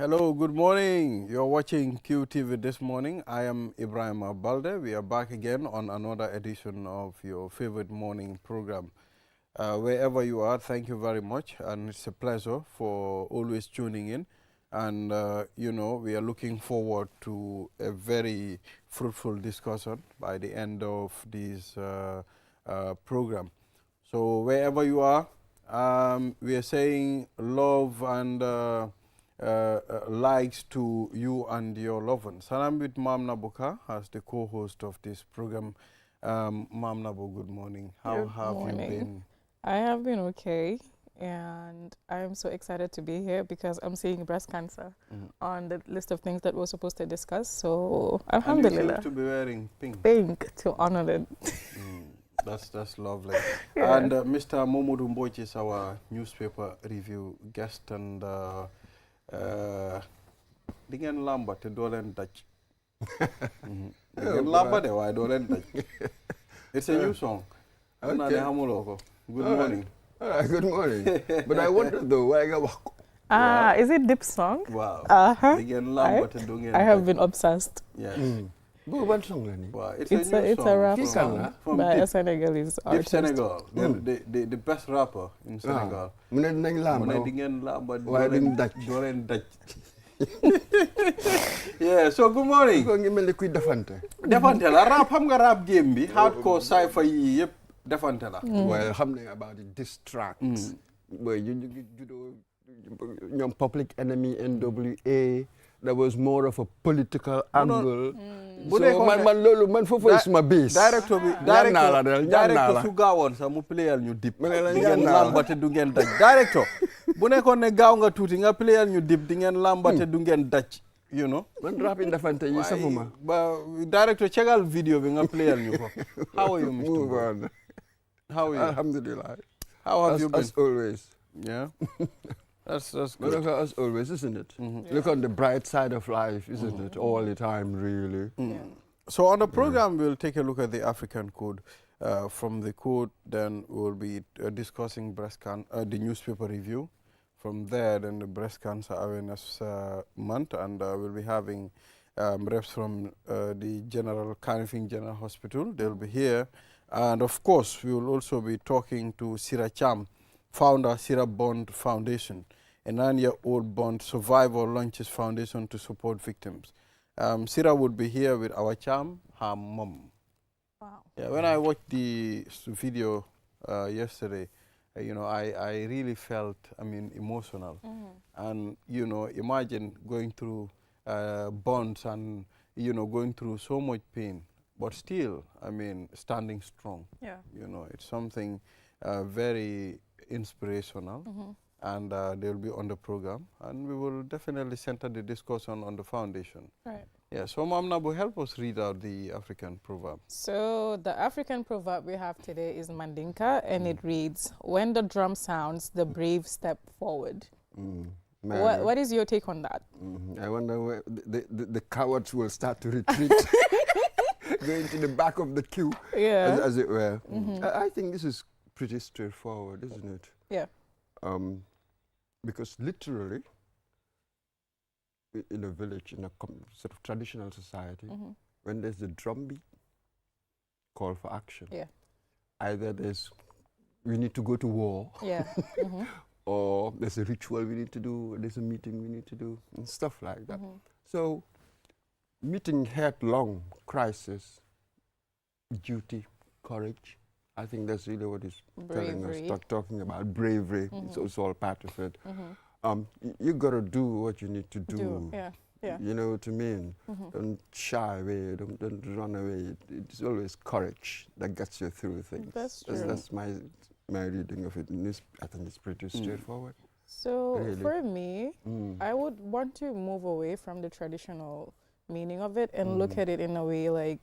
Hello, good morning. You're watching QTV this morning. I am Ibrahim Abalde. We are back again on another edition of your favorite morning program. Wherever you are, thank you very much. And it's a pleasure for always tuning in. And, we are looking forward to a very fruitful discussion by the end of this program. So wherever you are, we are saying love and likes to you and your loved ones. And I'm with Mam Nabuka as the co-host of this program. Mam Nabu, good morning. How have you been? I have been okay, and I'm so excited to be here because I'm seeing breast cancer on the list of things that we're supposed to discuss. So, alhamdulillah. And you seem to be wearing pink. Pink to honor it. That's lovely. Yeah. And Mr. Momodu Mboch is our newspaper review guest, and di ngeen làmba te doo leen daj. Di ngeen làmba de waaye doo leen daj. It's a new song. Okay. Naa ne xamuloo ko. Good morning. All right, good morning. But I wonder though, why nga wax ko? Is it Dip song? Wow. Di ngeen làmba te doo ngeen I have daj. been obsessed. Yes. Boobu ban song la nii? Wow. It's a rap Kii song kan la? From by a Dip. Senegalese Dip artist. Senegal. The best rapper in Senegal. Mu ne dinañ Mu làmba. ne di ngeen làmba Waaye duñ daj. doo leen daj. Yeah, so good morning. Ko ngi mel ni kuy defante. defante la rap xam nga rap game bi hardcore sci-fi yi yëpp defante la. Well, xam nañ about the diss tracks. Boy, you judo ñoom Public Enemy NWA. There was more of a political angle. Bu So nekkoon ne- man loolu man foofu suma base. directeur bi ñaan naa la del, ñaan naa la. su gaawoon sax mu playal ñu dip. Ma ne la di ñaan ngeen naa la. làmbate du ngeen daj. directeur bu nekkoon ne gaaw nga tuuti nga playal ñu dip di ngeen làmbate du ngeen daj. You know. Man rap yi defante yi safuma. ba directeur chegal video bi nga playal ñu ko. How are you, Mr. Move Bo? on. How are you? Alhamdulillah. How have you been? As always. Yeah. That's But good. look at us always, isn't it? Look on the bright side of life, isn't it? All the time, really. So on the program, we'll take a look at the African code. From the code, then we'll be discussing the newspaper review. From there, then the breast cancer awareness month, and we'll be having reps from the Kanifing General Hospital. They'll be here, and of course, we will also be talking to Sira Cham, founder Sira Bond Foundation, a 9-year-old Bond survivor launches foundation to support victims. Sira would be here with our Cham, her mom. Wow. Yeah, when I watched the video yesterday, I really felt, emotional. And, imagine going through bonds and, going through so much pain, but still, standing strong. Yeah. It's something very inspirational. And they'll be on the program. And we will definitely center the discussion on the foundation. Right. Yeah, so Mam Nabu, help us read out the African proverb. So the African proverb we have today is Mandinka, and it reads, "When the drum sounds, the brave step forward." What is your take on that? I wonder where the cowards will start to retreat, going to the back of the queue, Yeah. as it were. I think this is pretty straightforward, isn't it? Yeah. Because literally, in a village, in a sort of traditional society, when there's a drumbeat, call for action. Yeah. Either we need to go to war, Yeah. or there's a ritual we need to do, there's a meeting we need to do, and stuff like that. So, meeting headlong crisis, duty, courage, I think that's really what he's telling us, talking about bravery. It's all part of it. You got to do what you need to do. Yeah. Yeah. You know what I mean? Don't shy away, don't run away. It's always courage that gets you through things. That's true. That's my reading of it. And I think it's pretty straightforward. So Really? for me, I would want to move away from the traditional meaning of it and look at it in a way like,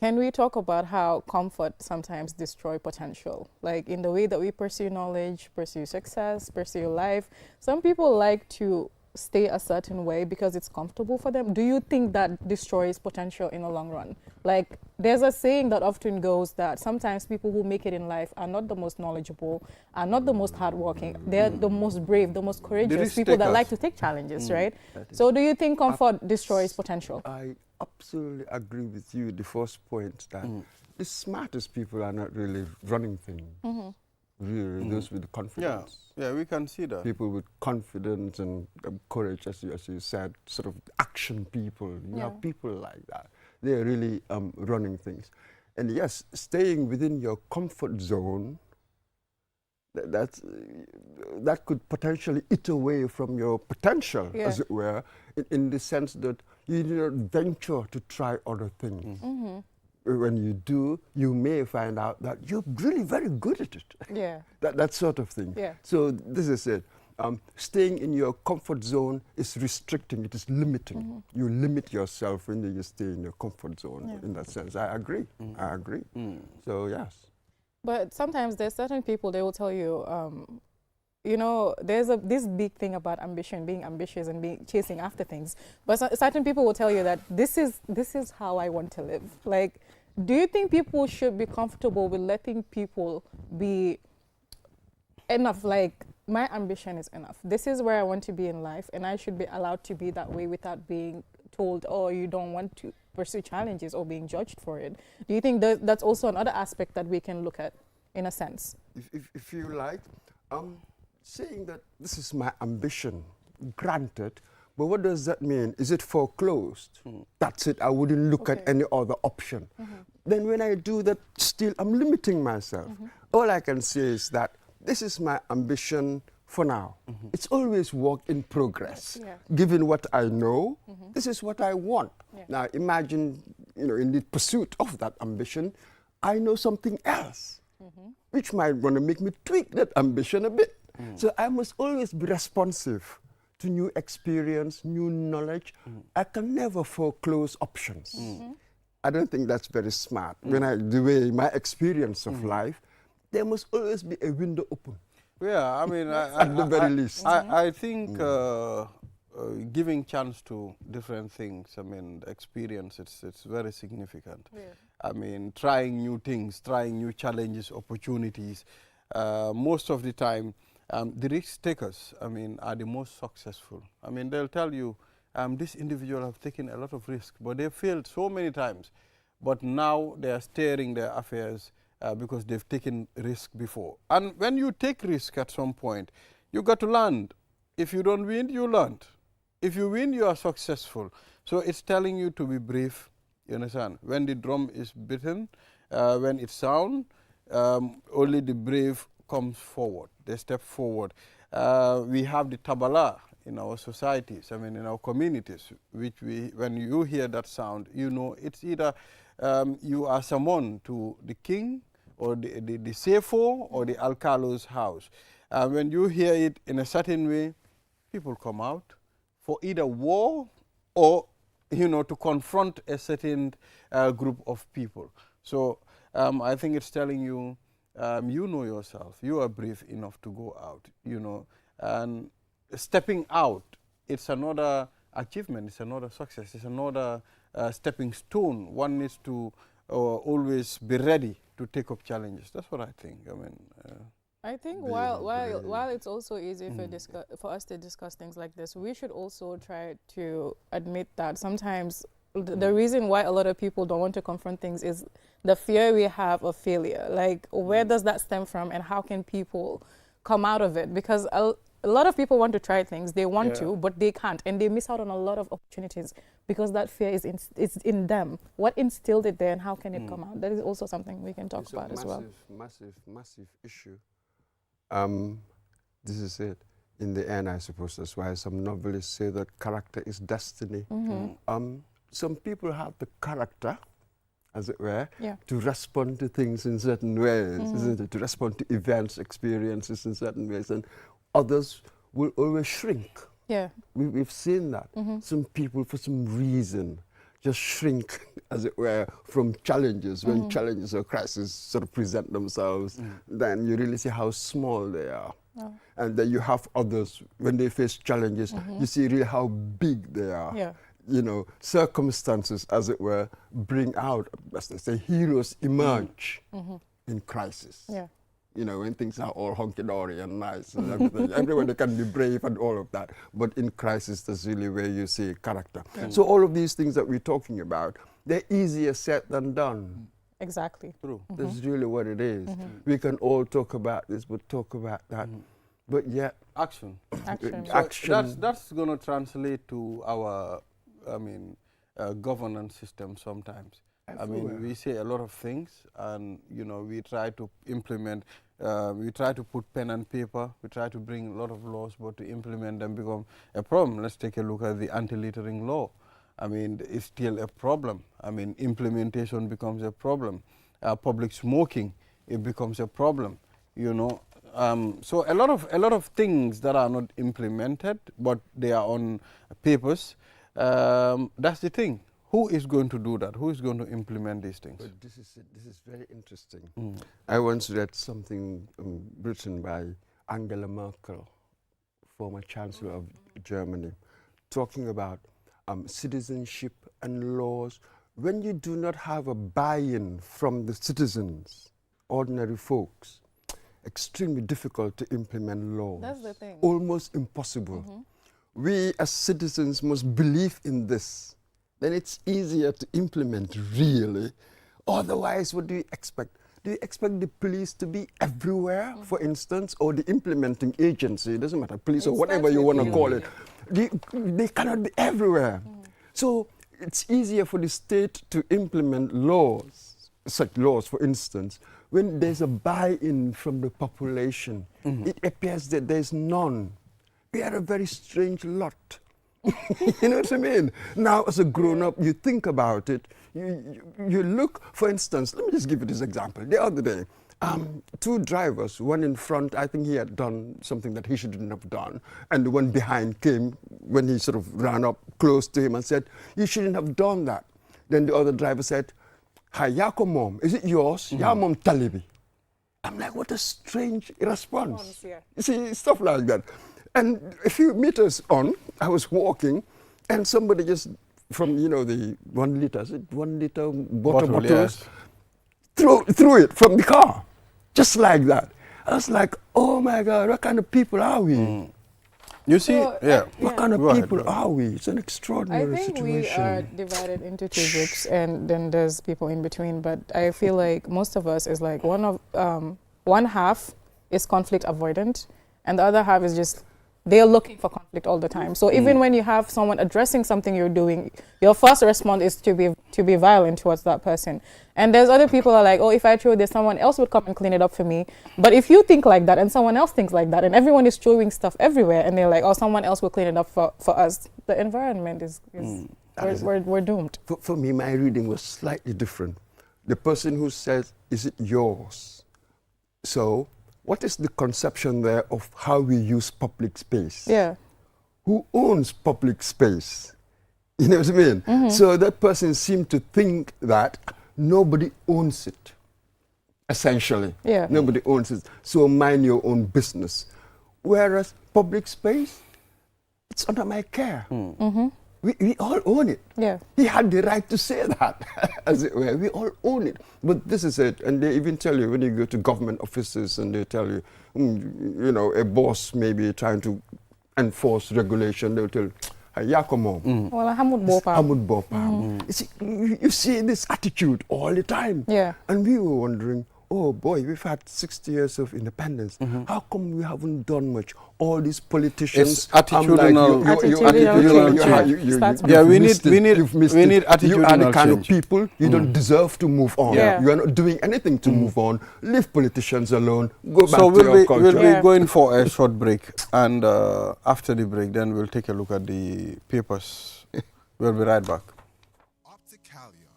can we talk about how comfort sometimes destroy potential? Like in the way that we pursue knowledge, pursue success, pursue life. Some people like to stay a certain way because it's comfortable for them, do you think that destroys potential in the long run? Like, there's a saying that often goes that sometimes people who make it in life are not the most knowledgeable, are not the most hardworking. They're the most brave, the most courageous people that like to take challenges, right? So do you think comfort destroys potential? I absolutely agree with you, the first point, that the smartest people are not really running things. Really, those with confidence. Yeah, we can see that. People with confidence and courage, as you said, sort of action people. You have people like that. They're really running things. And yes, staying within your comfort zone, that could potentially eat away from your potential, as it were, in the sense that you do not venture to try other things. When you do, you may find out that you're really very good at it. Yeah. that sort of thing. Yeah. So this is it. Staying in your comfort zone is restricting, it is limiting. You limit yourself when you stay in your comfort zone in that sense. I agree. I agree. So, yes. But sometimes there's certain people, they will tell you, you know, there's this big thing about ambition, being ambitious and chasing after things. But certain people will tell you that this is how I want to live. Like, do you think people should be comfortable with letting people be enough? Like, my ambition is enough. This is where I want to be in life, and I should be allowed to be that way without being told, oh, you don't want to pursue challenges or being judged for it. Do you think that's also another aspect that we can look at, in a sense? If you like, saying that this is my ambition, granted, but what does that mean? Is it foreclosed? That's it, I wouldn't look at any other option. Then when I do that, still I'm limiting myself. All I can say is that this is my ambition for now. It's always work in progress. Given what I know, this is what I want. Now imagine, you know, in the pursuit of that ambition, I know something else, which might want to make me tweak that ambition a bit. So I must always be responsive to new experience, new knowledge. I can never foreclose options. I don't think that's very smart. When the way my experience of life, there must always be a window open. Yeah, I mean, at the very least. I think giving chance to different things, I mean, experience, it's very significant. I mean, trying new things, trying new challenges, opportunities. Most of the time, the risk takers, I mean, are the most successful. I mean, they'll tell you, this individual have taken a lot of risk, but they failed so many times. But now they are steering their affairs because they've taken risk before. And when you take risk at some point, you got to learn. If you don't win, you learn. If you win, you are successful. So it's telling you to be brave, you understand? When the drum is beaten, when it sounds, only the brave comes forward. They step forward. We have the tabala in our societies, I mean in our communities, which when you hear that sound, you know it's either you are summoned to the king or the Sefo or the Alcalo's house. When you hear it in a certain way, people come out for either war or, you know, to confront a certain group of people. So I think it's telling you, you know yourself, you are brave enough to go out, you know, and stepping out, it's another achievement, it's another success, it's another stepping stone. One needs to always be ready to take up challenges. That's what I think. I mean, I think while it's also easy for us to discuss things like this, we should also try to admit that sometimes the reason why a lot of people don't want to confront things is the fear we have of failure. Like, where does that stem from, and how can people come out of it? Because a lot of people want to try things, they want to, but they can't, and they miss out on a lot of opportunities because that fear is in them. What instilled it there, and how can it come out? That is also something we can talk about as well. Massive issue. This is it. In the end, I suppose that's why some novelists say that character is destiny. Some people have the character, as it were, to respond to things in certain ways, isn't it? To respond to events, experiences in certain ways, and others will always shrink. We've seen that. Some people, for some reason, just shrink, as it were, from challenges. When challenges or crises sort of present themselves, then you really see how small they are. Oh. And then you have others, when they face challenges, you see really how big they are. Yeah. You know, circumstances, as it were, bring out, as they say, heroes emerge in crisis. Yeah. You know, when things are all hunky-dory and nice and everything, everyone can be brave and all of that. But in crisis, that's really where you see character. So all of these things that we're talking about, they're easier said than done. Exactly. True. That's really what it is. We can all talk about this, but talk about that. But yet, Action. Action. So action. that's going to translate to our, governance system sometimes. I mean, we say a lot of things, and you know, we try to implement. We try to put pen and paper. We try to bring a lot of laws, but to implement them become a problem. Let's take a look at the anti-littering law. I mean, it's still a problem. I mean, implementation becomes a problem. Public smoking, it becomes a problem. You know, so a lot of things that are not implemented, but they are on papers. That's the thing. Who is going to do that? Who is going to implement these things? But this is very interesting. I once read something written by Angela Merkel, former Chancellor of Germany, talking about citizenship and laws. When you do not have a buy-in from the citizens, ordinary folks, extremely difficult to implement laws. That's the thing. Almost impossible. We as citizens must believe in this. Then it's easier to implement, really. Otherwise, what do you expect? Do you expect the police to be everywhere, for instance, or the implementing agency? It doesn't matter, police or whatever you want to call it. They cannot be everywhere. So it's easier for the state to implement laws, such laws, for instance, when there's a buy-in from the population. It appears that there's none. We are a very strange lot. You know what I mean? Now, as a grown-up, you think about it. You look, for instance, let me just give you this example. The other day, two drivers, one in front, I think he had done something that he shouldn't have done, and the one behind came when he sort of ran up close to him and said, "You shouldn't have done that." Then the other driver said, "Hi, Yako mom, is it yours? Ya mom talibi." I'm like, what a strange response. Yeah. You see, stuff like that. And a few meters on, I was walking, and somebody just from, you know, the 1 liter, is it 1 liter bottles, Yes. threw it from the car, just like that. I was like, oh my God, what kind of people are we? You see, So, What kind of Go ahead, people bro. are we? It's an I extraordinary think situation. we are divided into two groups, and then there's people in between. But I feel like most of us is like one half is conflict avoidant, and the other half is just they're looking for conflict all the time. So even when you have someone addressing something you're doing, your first response is to be violent towards that person. And there's other people who are like, oh, if I throw this, someone else would come and clean it up for me. But if you think like that and someone else thinks like that, and everyone is throwing stuff everywhere, and they're like, oh, someone else will clean it up for us, the environment is we're doomed. For me, my reading was slightly different. The person who says, is it yours? So what is the conception there of how we use public space? Yeah. Who owns public space? You know what I mean? So that person seemed to think that nobody owns it, essentially. Yeah. Nobody owns it. So mind your own business. Whereas public space, it's under my care. We all own it. Yeah. He had the right to say that, as it were. We all own it. But this is it. And they even tell you when you go to government offices and they tell you, you know, a boss may be trying to enforce regulation, they'll tell you, Yakomo. Well, Hamud Bopa. Hamud Bopa. You see this attitude all the time. Yeah. And we were wondering, oh boy, we've had 60 years of independence. How come we haven't done much? All these politicians. It's attitudinal- Attitudinal Yeah, we need attitudinal You are the kind of change. people, you don't deserve to move on. Yeah. You are not doing anything to move on. Leave politicians alone. Go back So to your culture. we'll Yeah. be going for a short break, and after the break, then we'll take a look at the papers. We'll be right back. Opticalia,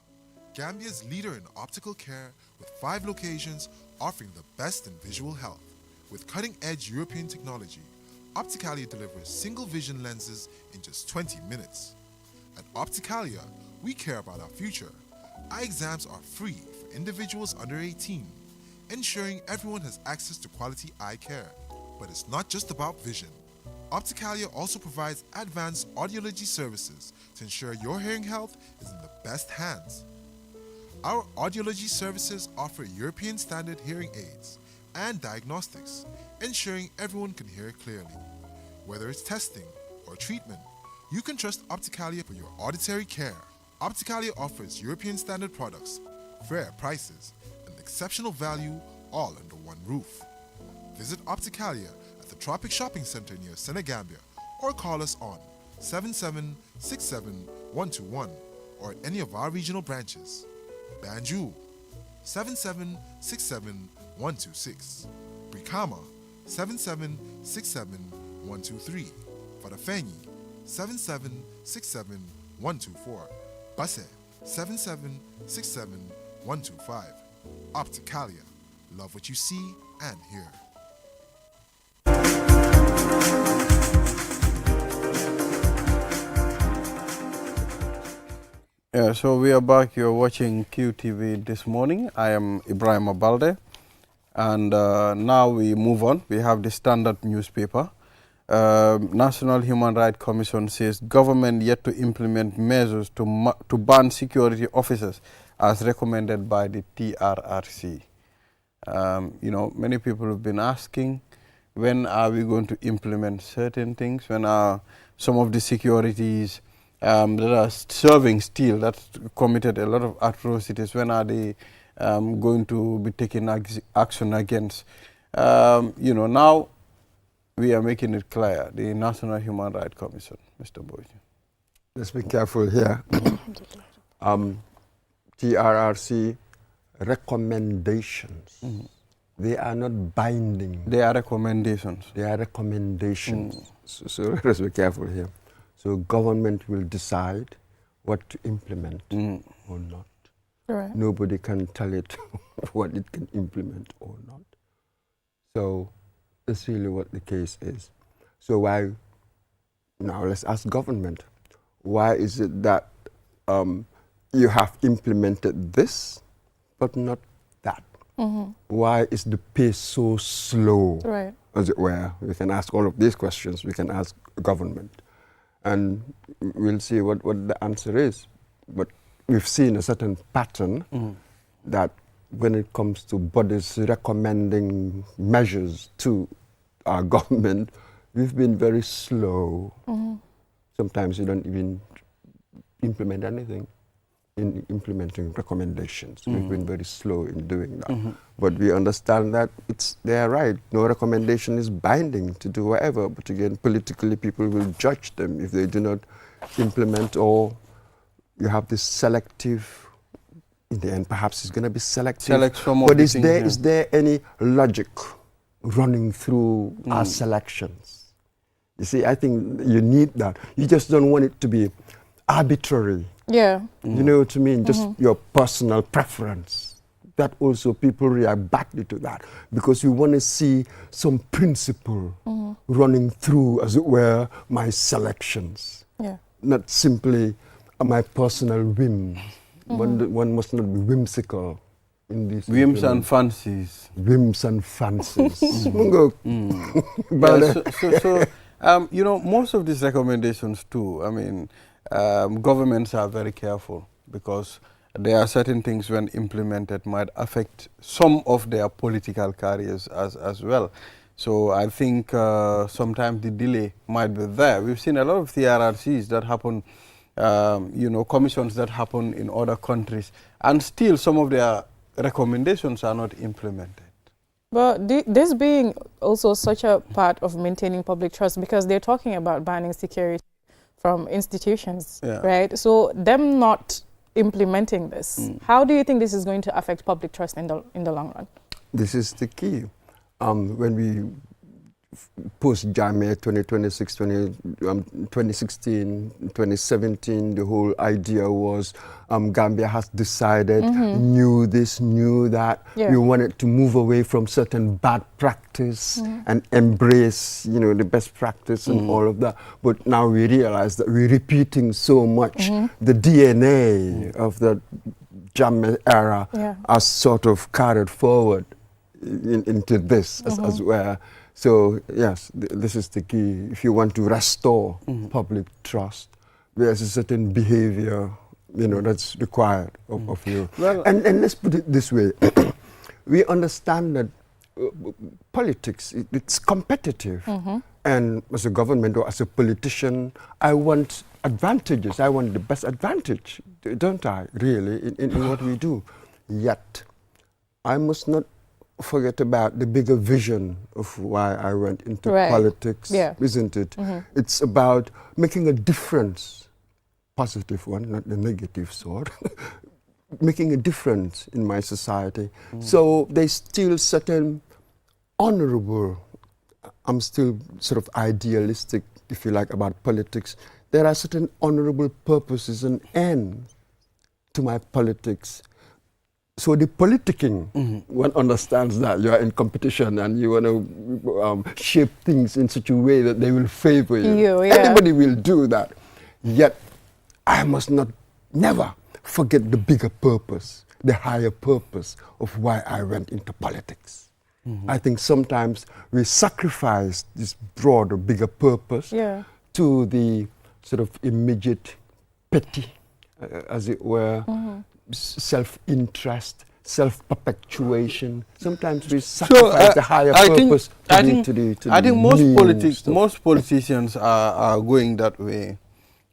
Gambia's leader in optical care with 5 locations offering the best in visual health. With cutting-edge European technology, Opticalia delivers single vision lenses in just 20 minutes. At Opticalia, we care about our future. Eye exams are free for individuals under 18, ensuring everyone has access to quality eye care. But it's not just about vision. Opticalia also provides advanced audiology services to ensure your hearing health is in the best hands. Our audiology services offer European standard hearing aids and diagnostics, ensuring everyone can hear clearly. Whether it's testing or treatment, you can trust Opticalia for your auditory care. Opticalia offers European standard products, fair prices, and exceptional value all under one roof. Visit Opticalia at the Tropic Shopping Center near Senegambia or call us on 7767-121 or at any of our regional branches. Banjul 7767-126, Brikama 7767-123, Farafenni 7767-124, Basse 7767-125. Opticalia, love what you see and hear. Yeah, so we are back. You're watching QTV this morning. I am Ibrahim Abalde. And now we move on. We have the Standard newspaper. National Human Rights Commission says government yet to implement measures to ban security officers as recommended by the TRRC. You know, many people have been asking, when are we going to implement certain things? When are some of the securities that are serving still, that committed a lot of atrocities, when are they going to be taking action against? You know, now we are making it clear, the National Human Rights Commission, Mr. Boyd. Let's be careful here. TRRC recommendations. They are not binding. They are recommendations. They are recommendations. So let us be careful here. So government will decide what to implement or not. Right. Nobody can tell it what it can implement or not. So that's really what the case is. So why, now let's ask government, why is it that you have implemented this, but not that? Why is the pace so slow, Right. as it were? We can ask all of these questions. We can ask government. And we'll see what the answer is. But we've seen a certain pattern that when it comes to bodies recommending measures to our government, we've been very slow. Sometimes you don't even implement anything in implementing recommendations. We've been very slow in doing that. But we understand that they're right. No recommendation is binding to do whatever. But again, politically, people will judge them if they do not implement, or you have this selective, in the end, perhaps it's going to be selective. Select some of but the is things, there any logic running through our selections? You see, I think you need that. You just don't want it to be arbitrary. Yeah. You know what I mean? Just your personal preference. That also people react badly to that, because you want to see some principle running through, as it were, my selections. Yeah. Not simply my personal whims. One must not be whimsical in this. Whims and fancies. Whims and fancies. You know, most of these recommendations too, I mean, governments are very careful, because there are certain things when implemented might affect some of their political careers as well. So I think sometimes the delay might be there. We've seen a lot of TRRCs that happen, you know, commissions that happen in other countries, and still some of their recommendations are not implemented. But this being also such a part of maintaining public trust, because they're talking about banning security from institutions, right? So them not implementing this, how do you think this is going to affect public trust in the long run? This is the key. When we post-Jammeh 2016, 2017, the whole idea was Gambia has decided, knew this, knew that. Yeah. We wanted to move away from certain bad practice and embrace, the best practice and all of that. But now we realize that we're repeating so much. The DNA of the Jammeh era are sort of carried forward into this as well. So yes, this is the key. If you want to restore public trust, there's a certain behavior, that's required of you. Well, and let's put it this way: we understand that politics it's competitive, and as a government or as a politician, I want advantages. I want the best advantage, don't I? Really, in what we do. Yet, I must not forget about the bigger vision of why I went into politics, isn't it? It's about making a difference, positive one, not the negative sort, making a difference in my society. So there's still certain honorable, I'm still sort of idealistic, if you like, about politics. There are certain honorable purposes and ends to my politics. So the politicking, one understands that you are in competition and you want to shape things in such a way that they will favor you. Anybody will do that. Yet, I must never forget the bigger purpose, the higher purpose of why I went into politics. I think sometimes we sacrifice this broader, bigger purpose to the sort of immediate, petty, as it were, self-interest, self-perpetuation. Sometimes we sacrifice the higher purpose to the I think most politicians are going that way.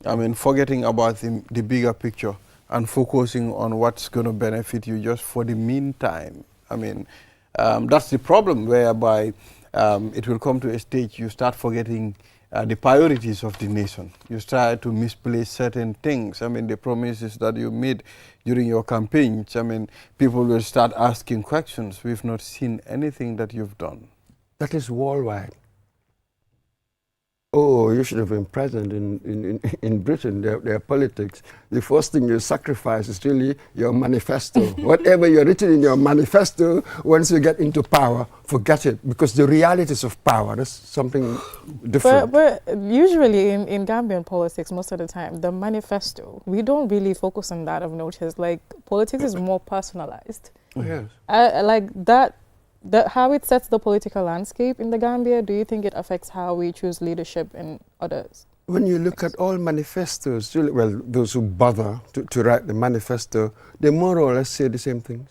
I mean, forgetting about the bigger picture and focusing on what's going to benefit you just for the meantime. I mean, that's the problem, whereby it will come to a stage you start forgetting the priorities of the nation. You start to misplace certain things. I mean, the promises that you made during your campaigns, I mean, people will start asking questions. We've not seen anything that you've done. That is worldwide. Oh, you should have been present in Britain, their politics. The first thing you sacrifice is really your manifesto. Whatever you're written in your manifesto, once you get into power, forget it, because the realities of power, that's something different. But usually in Gambian politics, most of the time, the manifesto, we don't really focus on that, I've noticed. Like, politics is more personalized. Yes. Like that. How it sets the political landscape in the Gambia, do you think it affects how we choose leadership in others? When you look at all manifestos, well, those who bother to write the manifesto, they more or less say the same things.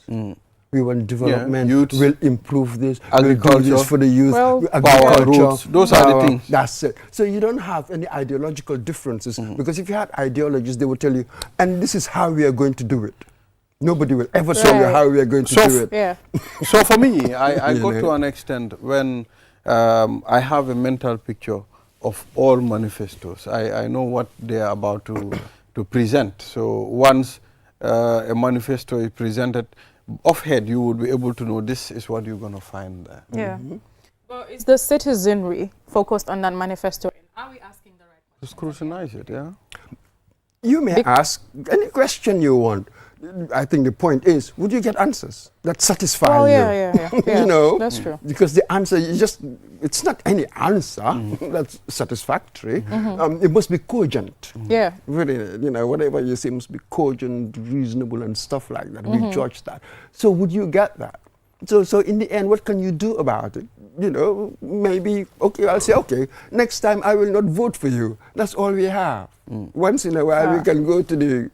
We want development, we'll improve this, agriculture, we'll do this for the youth, power, roads, those are the things. That's it. So you don't have any ideological differences, because if you had ideologies, they would tell you, and this is how we are going to do it. Nobody will ever show you how we are going to do it. Yeah. So for me, I got to an extent when I have a mental picture of all manifestos. I know what they are about to present. So once a manifesto is presented, off head, you would be able to know this is what you're going to find there. Yeah. But is the citizenry focused on that manifesto? Are we asking the right questions? To scrutinize it, yeah. You may ask any question you want. I think the point is, would you get answers that satisfy you? Yeah. You know, that's true. Because the answer it's not any answer that's satisfactory. It must be cogent. Yeah. Really, whatever you say must be cogent, reasonable, and stuff like that. We judge that. So would you get that? So in the end, what can you do about it? Maybe, okay, I'll say, okay, next time I will not vote for you. That's all we have. Once in a while, we can go to the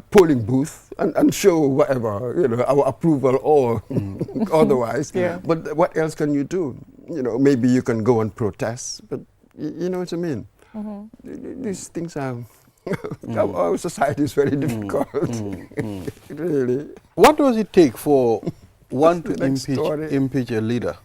polling booth and show whatever, our approval or otherwise. Yeah. But what else can you do? Maybe you can go and protest, but you know what I mean? These things are, our society is very difficult. Really. What does it take for one to impeach a leader?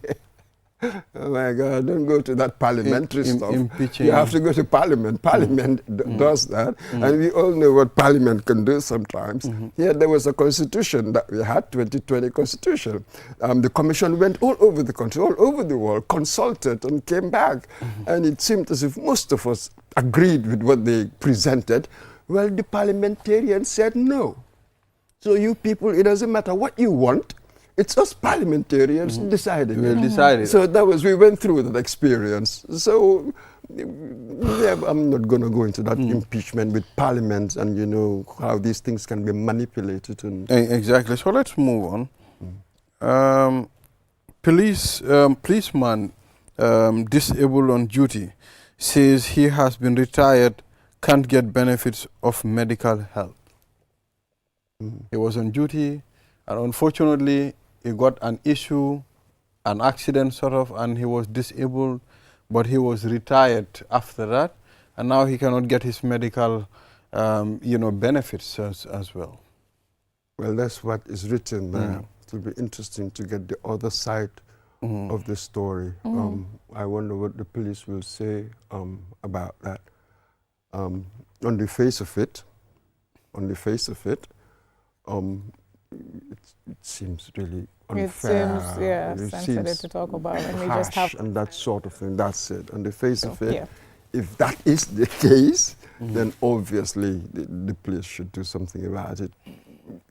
Oh my God, don't go to that parliamentary stuff. Impeaching. You have to go to parliament. Parliament does that. And we all know what parliament can do sometimes. Here there was a constitution that we had, 2020 constitution. The commission went all over the country, all over the world, consulted and came back. And it seemed as if most of us agreed with what they presented. Well, the parliamentarians said no. So you people, it doesn't matter what you want. It's us parliamentarians decided. We decided. So that was, we went through that experience. So yeah, I'm not going to go into that impeachment with parliament and, you know, how these things can be manipulated. And Exactly. So let's move on. Policeman disabled on duty says he has been retired, can't get benefits of medical help. He was on duty, and unfortunately, he got an issue, an accident sort of, and he was disabled, but he was retired after that, and now he cannot get his medical, benefits as well. well, that's what is written there. It will be interesting to get the other side of the story. I wonder what the police will say about that. On the face of it, it seems really unfair. It seems, sensitive to talk about, and we just have and that sort of thing. That's it. On the face of it, yeah. if that is the case, then obviously the police should do something about it.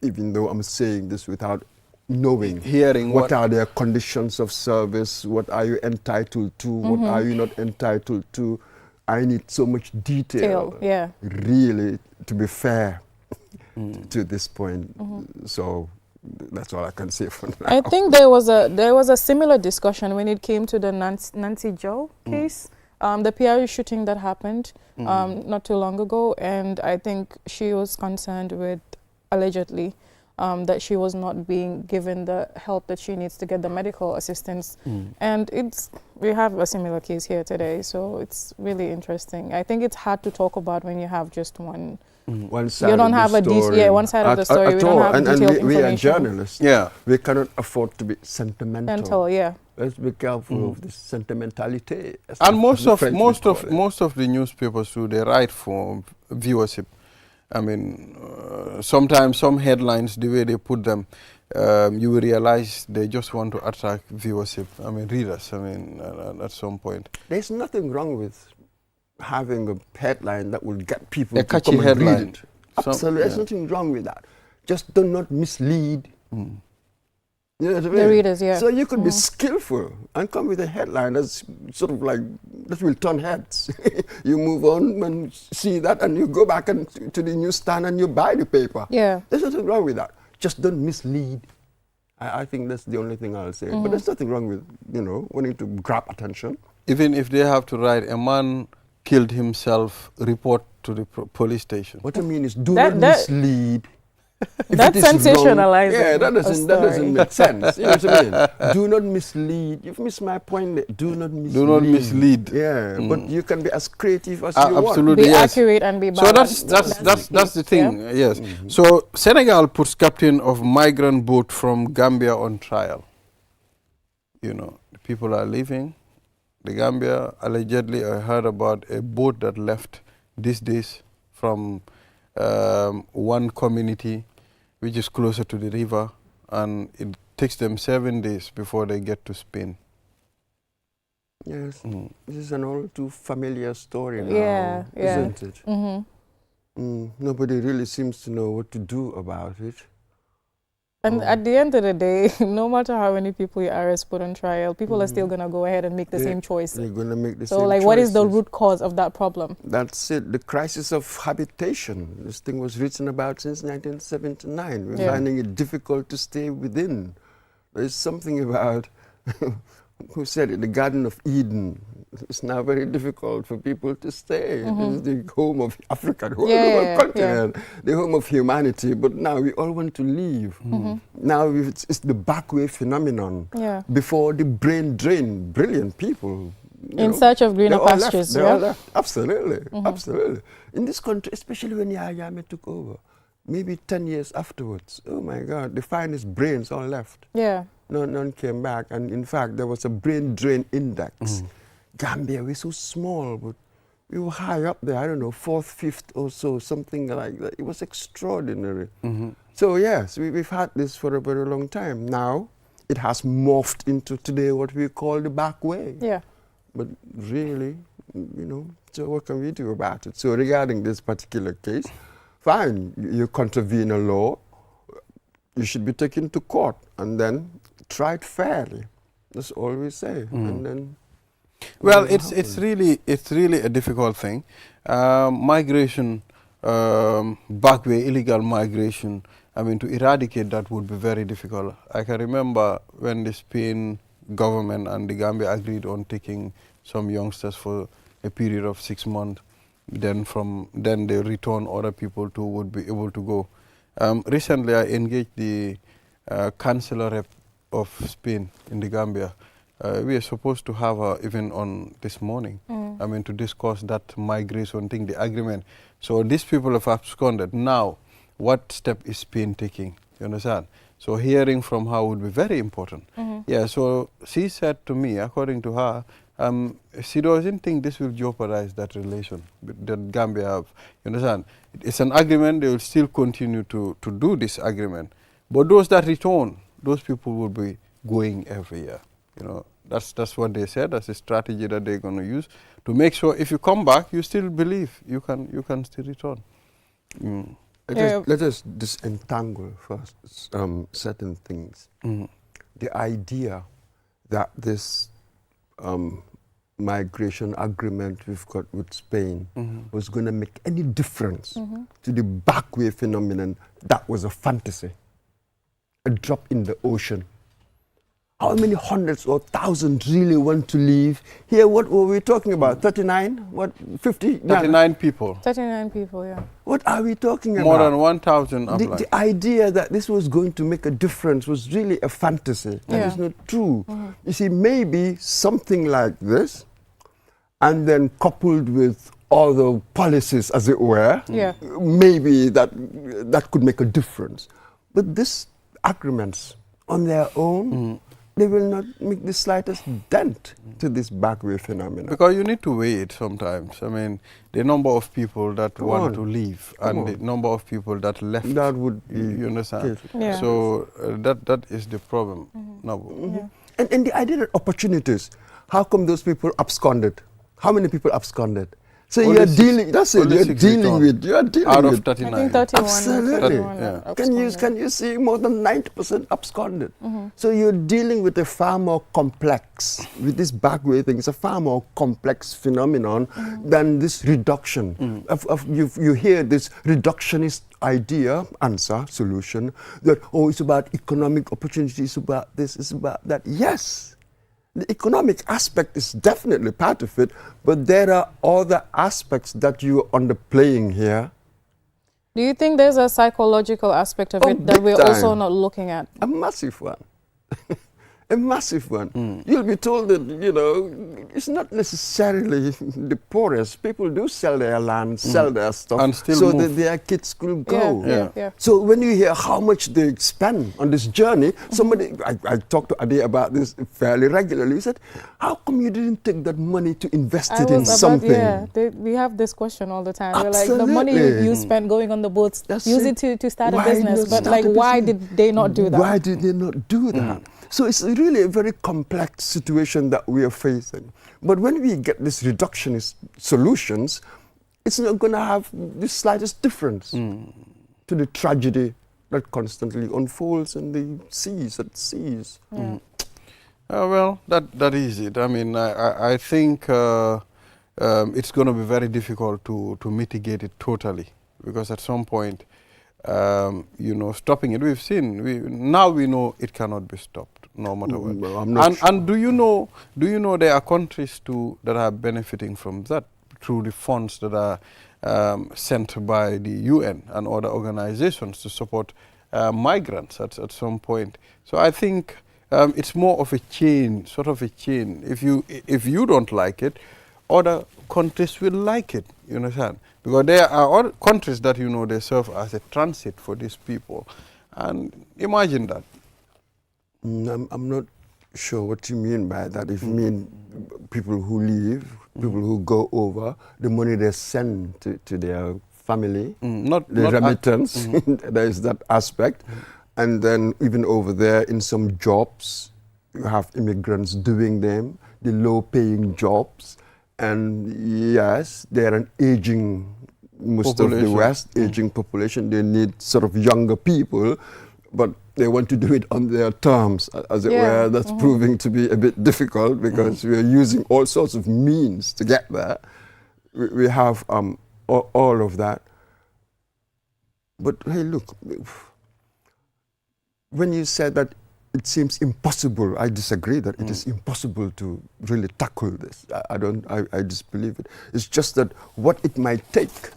Even though I'm saying this without knowing, Hearing what are their conditions of service, what are you entitled to, what are you not entitled to. I need so much detail, really, to be fair to this point. So that's all I can say for now. I think there was a similar discussion when it came to the Nancy Joe case, the PRU shooting that happened not too long ago, and I think she was concerned with, allegedly, that she was not being given the help that she needs to get the medical assistance. And we have a similar case here today, so it's really interesting. I think it's hard to talk about when you have just one side. You don't have one side of the story. We don't have detailed information. We are journalists. Yeah. We cannot afford to be sentimental. Yeah. Let's be careful of this sentimentality. And most of the newspapers too, they write for viewership. I mean, sometimes some headlines, the way they put them, you will realize they just want to attract viewership. I mean, readers. I mean, at some point. There's nothing wrong with having a headline that will get people a to catchy come and headline. read it. Absolutely, there's nothing wrong with that. Just do not mislead. You know what I mean? The readers, yeah. So you could be skillful and come with a headline that's sort of like, that will turn heads. You move on and see that, and you go back to the newsstand and you buy the paper. Yeah. There's nothing wrong with that. Just don't mislead. I think that's the only thing I'll say. But there's nothing wrong with, wanting to grab attention. Even if they have to write, a man killed himself, report to the police station. What I mean is, do not mislead. That's sensationalizing. Yeah, that doesn't make sense. You know what I mean? Do not mislead. You've missed my point there. Do not mislead. Do not mislead. Yeah, but you can be as creative as you want. Absolutely, be yes. accurate and be balanced. So that's the thing. Yes. So Senegal puts captain of migrant boat from Gambia on trial. The people are leaving the Gambia. Allegedly, I heard about a boat that left these days from one community which is closer to the river, and it takes them 7 days before they get to Spain. Yes, this is an all too familiar story now, isn't it? Nobody really seems to know what to do about it. And at the end of the day, no matter how many people you arrest, put on trial, people are still going to go ahead and make the same choice. They're going to make the same choice. So, like, what is the root cause of that problem? That's it, the crisis of habitation. This thing was written about since 1979. We're finding it difficult to stay within. There's something about, who said it, the Garden of Eden. It's now very difficult for people to stay. This is the home of Africa, the whole continent, the home of humanity. But now we all want to leave. Now it's the backway phenomenon. Before the brain drain, brilliant people. In search of greener pastures. They all left. Absolutely, absolutely. In this country, especially when Yahya Jammeh took over, maybe 10 years afterwards, oh my God, they find his brains all left. Yeah. None came back. And in fact, there was a brain drain index. Gambia, we're so small, but we were high up there, I don't know, 4th, 5th or so, something like that. It was extraordinary. So yes, we've had this for a very long time. Now, it has morphed into today what we call the back way. Yeah. But really, you know, so what can we do about it? So regarding this particular case, fine, you contravene a law, you should be taken to court and then tried fairly. That's all we say. And then well, it's really a difficult thing. Migration, back way, illegal migration, I mean, to eradicate that would be very difficult. I can remember when the Spain government and the Gambia agreed on taking some youngsters for a period of 6 months. Then they return other people who would be able to go. Recently, I engaged the Chancellor Rep of Spain in the Gambia. We are supposed to have an event on this morning. I mean, to discuss that migration thing, the agreement. So these people have absconded. Now, what step is Spain taking? You understand? So hearing from her would be very important. Yeah, so she said to me, according to her, she doesn't think this will jeopardize that relation that Gambia have. You understand? It's an agreement, they will still continue to do this agreement. But those that return, those people will be going every year. You know, that's what they said. That's a strategy that they're going to use to make sure if you come back, you still believe you can still return. Let us disentangle first certain things. The idea that this migration agreement we've got with Spain was going to make any difference to the backway phenomenon, that was a fantasy, a drop in the ocean. How many hundreds or thousands really want to leave? Here, what were we talking about? 39? What, 50? 39 people. 39 people, yeah. What are we talking about? More than 1,000 the idea that this was going to make a difference was really a fantasy. That is not true. You see, maybe something like this, and then coupled with other policies, as it were, maybe that could make a difference. But these agreements on their own, they will not make the slightest dent to this backway phenomenon. Because you need to weigh it sometimes. I mean, the number of people that want to leave and the number of people that left. That would be, you understand? Yeah. So that is the problem. And the idea that opportunities, how come those people absconded? How many people absconded? So you're dealing, that's it, you're dealing with out of 39. I think 31. Absolutely. 31 Can you see more than 90% absconded? So you're dealing with a far more complex, with this backway thing, it's a far more complex phenomenon than this reduction. You hear this reductionist idea, answer, solution, that, oh, it's about economic opportunity, it's about this, it's about that. Yes. The economic aspect is definitely part of it, but there are other aspects that you're underplaying here. Do you think there's a psychological aspect of it that we're also not looking at? A massive one. A massive one. You'll be told that, you know, it's not necessarily the poorest. People do sell their land, sell their stuff, and still so move. that their kids could go. Yeah. So when you hear how much they spend on this journey, somebody, I talked to Adi about this fairly regularly. He said, how come you didn't take that money to invest it in something? We have this question all the time. Absolutely. We're like, the money you spend going on the boats, use it to start a business. But like, why did they not do that? Why did they not do that? So it's really a very complex situation that we are facing. But when we get these reductionist solutions, it's not going to have the slightest difference to the tragedy that constantly unfolds in the seas, at seas. Well, that is it. I mean, I think it's going to be very difficult to mitigate it totally, because at some point, you know, stopping it, we've seen, now we know it cannot be stopped, no matter what. Well, I'm not sure. And do you know there are countries too that are benefiting from that through the funds that are sent by the UN and other organizations to support migrants at some point. So I think it's more of a chain, sort of a chain. If you don't like it, other countries will like it, you understand? Because there are other countries that, they serve as a transit for these people. And imagine that. I'm not sure what you mean by that. If you mean people who leave, people who go over, the money they send to their family, Not remittance, there is that aspect. And then even over there in some jobs, you have immigrants doing them, the low-paying jobs. And yes, they're an aging, most of the West, aging population. They need sort of younger people, but they want to do it on their terms, as it were. That's proving to be a bit difficult because we are using all sorts of means to get there. We have all of that. But hey, look, when you said that it seems impossible, I disagree that it is impossible to really tackle this. I disbelieve it. It's just that what it might take,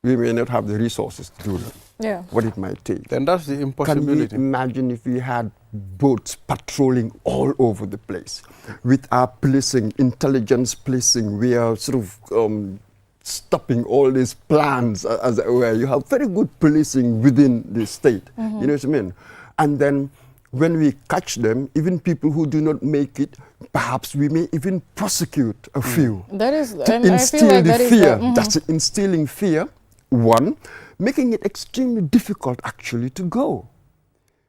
we may not have the resources to do that. Yeah. What it might take. Then that's the impossibility. Can you imagine if we had boats patrolling all over the place with our policing, intelligence policing, we are sort of stopping all these plans, as it were. You have very good policing within the state. You know what I mean? And then when we catch them, even people who do not make it, perhaps we may even prosecute a few. That is, to and I instill feel like the that is fear. the, That's instilling fear, one, making it extremely difficult actually to go.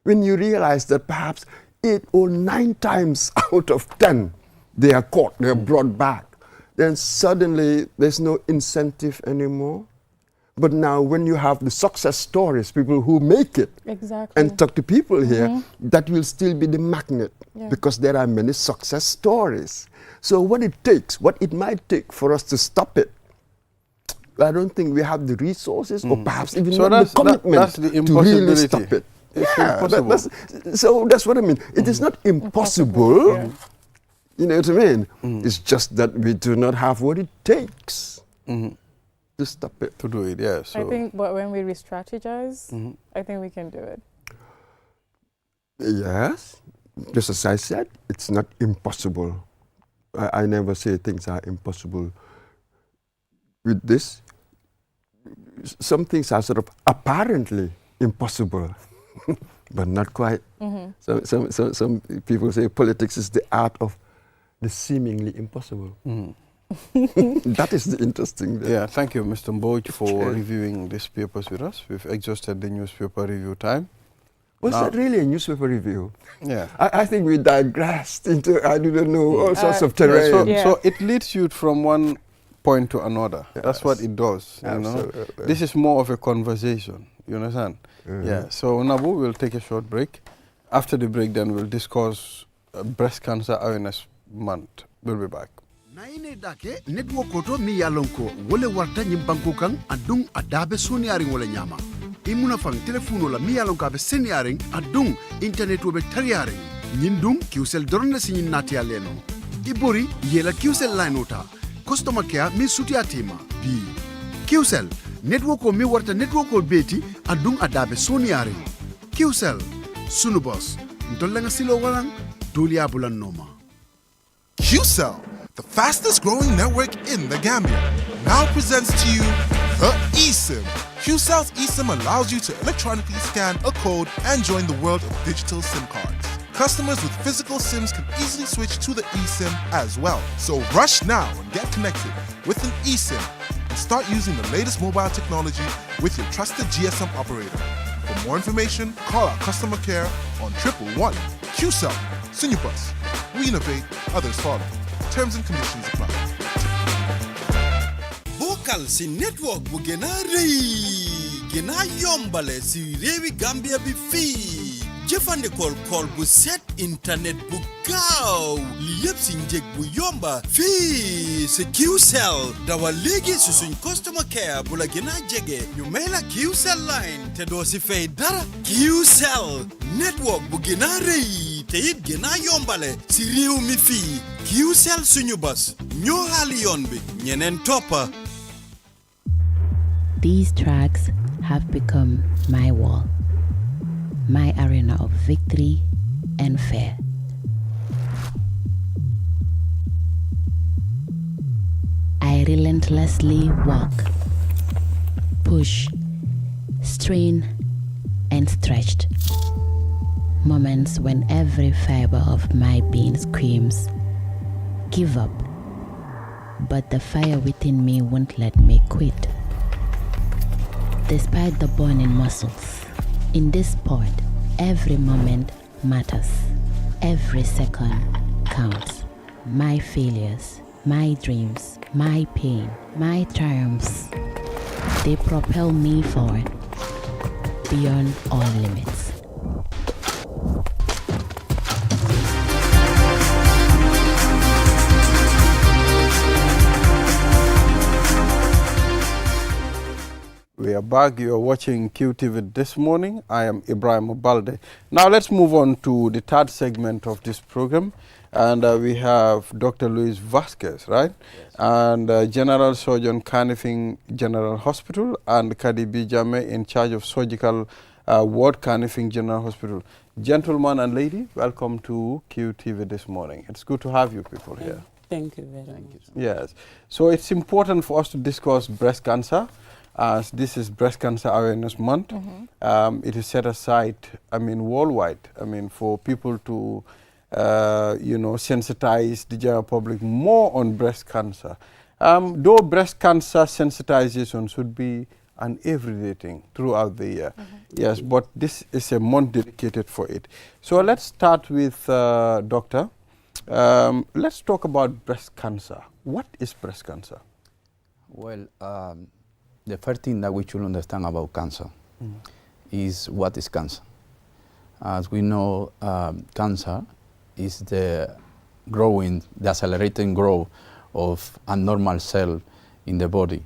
When you realize that perhaps 8 or 9 times out of 10, they are caught, they are brought back, then suddenly there's no incentive anymore. But now when you have the success stories, people who make it, and talk to people here, that will still be the magnet because there are many success stories. So what it takes, what it might take for us to stop it, I don't think we have the resources or perhaps even the commitment to really stop it. It's impossible. So that's what I mean. It is not impossible. You know what I mean? It's just that we do not have what it takes to stop it. To do it, yeah. So I think, but when we re-strategize, I think we can do it. Yes, just as I said, it's not impossible. I never say things are impossible. With this, some things are sort of apparently impossible, but not quite. Some people say politics is the art of the seemingly impossible. That is the interesting bit. Yeah, thank you, Mr. Mboj, for reviewing these papers with us. We've exhausted the newspaper review time. Was that really a newspaper review? Yeah. I think we digressed into, I don't know, all sorts of terrain. So it leads you from one point to another. Yes. That's what it does. You know? This is more of a conversation. You understand? Yeah. So Nabu, we'll take a short break. After the break, then we'll discuss Breast Cancer Awareness Month. We'll be back. Naine dake network koto mi yalonko wole warta nyimbanko kan adung adabe soniaring wole nyama. Imuna fang telefono la mi yalonko abe seniaring adung internet wobe tariaring. Nyindum kiusel dorna sinyin nati aleno. Ibori yela kiusel line ota. Customer care mi sutia tema. B. Kiusel network ko mi warta network ko beti adung adabe soniaring. Kiusel sunu boss. Ntolenga silo walang dulia bulan noma. QCell, the fastest growing network in the Gambia, now presents to you the eSIM. QCell's eSIM allows you to electronically scan a code and join the world of digital SIM cards. Customers with physical SIMs can easily switch to the eSIM as well. So rush now and get connected with an eSIM and start using the latest mobile technology with your trusted GSM operator. For more information, call our customer care on 111. QCell, Sinubus. We innovate, others follow. Terms and conditions apply. Vocal si network bu gëna rëy gëna yombale si réewi Gambia bi fii jëfandikool call bu set internet bu gaaw li yëpp si njëg bu yomba fii si QCell dawal léegi si suñ customer care bu la gëna jege ñu may la QCell line te doo si fay dara QCell network bu gëna rëy te it gëna yombale si réew mi fii QCell suñu bas ñoo xaali yoon bi ñeneen toppa. These tracks have become my wall, my arena of victory and fear. I relentlessly walk, push, strain, and stretched. Moments when every fiber of my being screams, give up. But the fire within me won't let me quit. Despite the burning muscles, in this sport, every moment matters. Every second counts. My failures, my dreams, my pain, my triumphs, they propel me forward beyond all limits. We are back. You are watching QTV this morning. I am Ibrahim Obalde. Now let's move on to the third segment of this program. And we have Dr. Luis Vasquez, right? Yes. And General Surgeon Kanifing General Hospital, and Kadi Bijame in charge of surgical ward, Kanifing General Hospital. Gentlemen and lady, welcome to QTV this morning. It's good to have you people here. Thank you very much. Yes. So it's important for us to discuss breast cancer, as this is Breast Cancer Awareness Month. It is set aside, worldwide, for people to, sensitize the general public more on breast cancer. Though breast cancer sensitization should be an everyday thing throughout the year. Yes, but this is a month dedicated for it. So let's start with Doctor. Let's talk about breast cancer. What is breast cancer? Well, the first thing that we should understand about cancer is what is cancer. As we know, cancer is the accelerating growth of a normal cell in the body.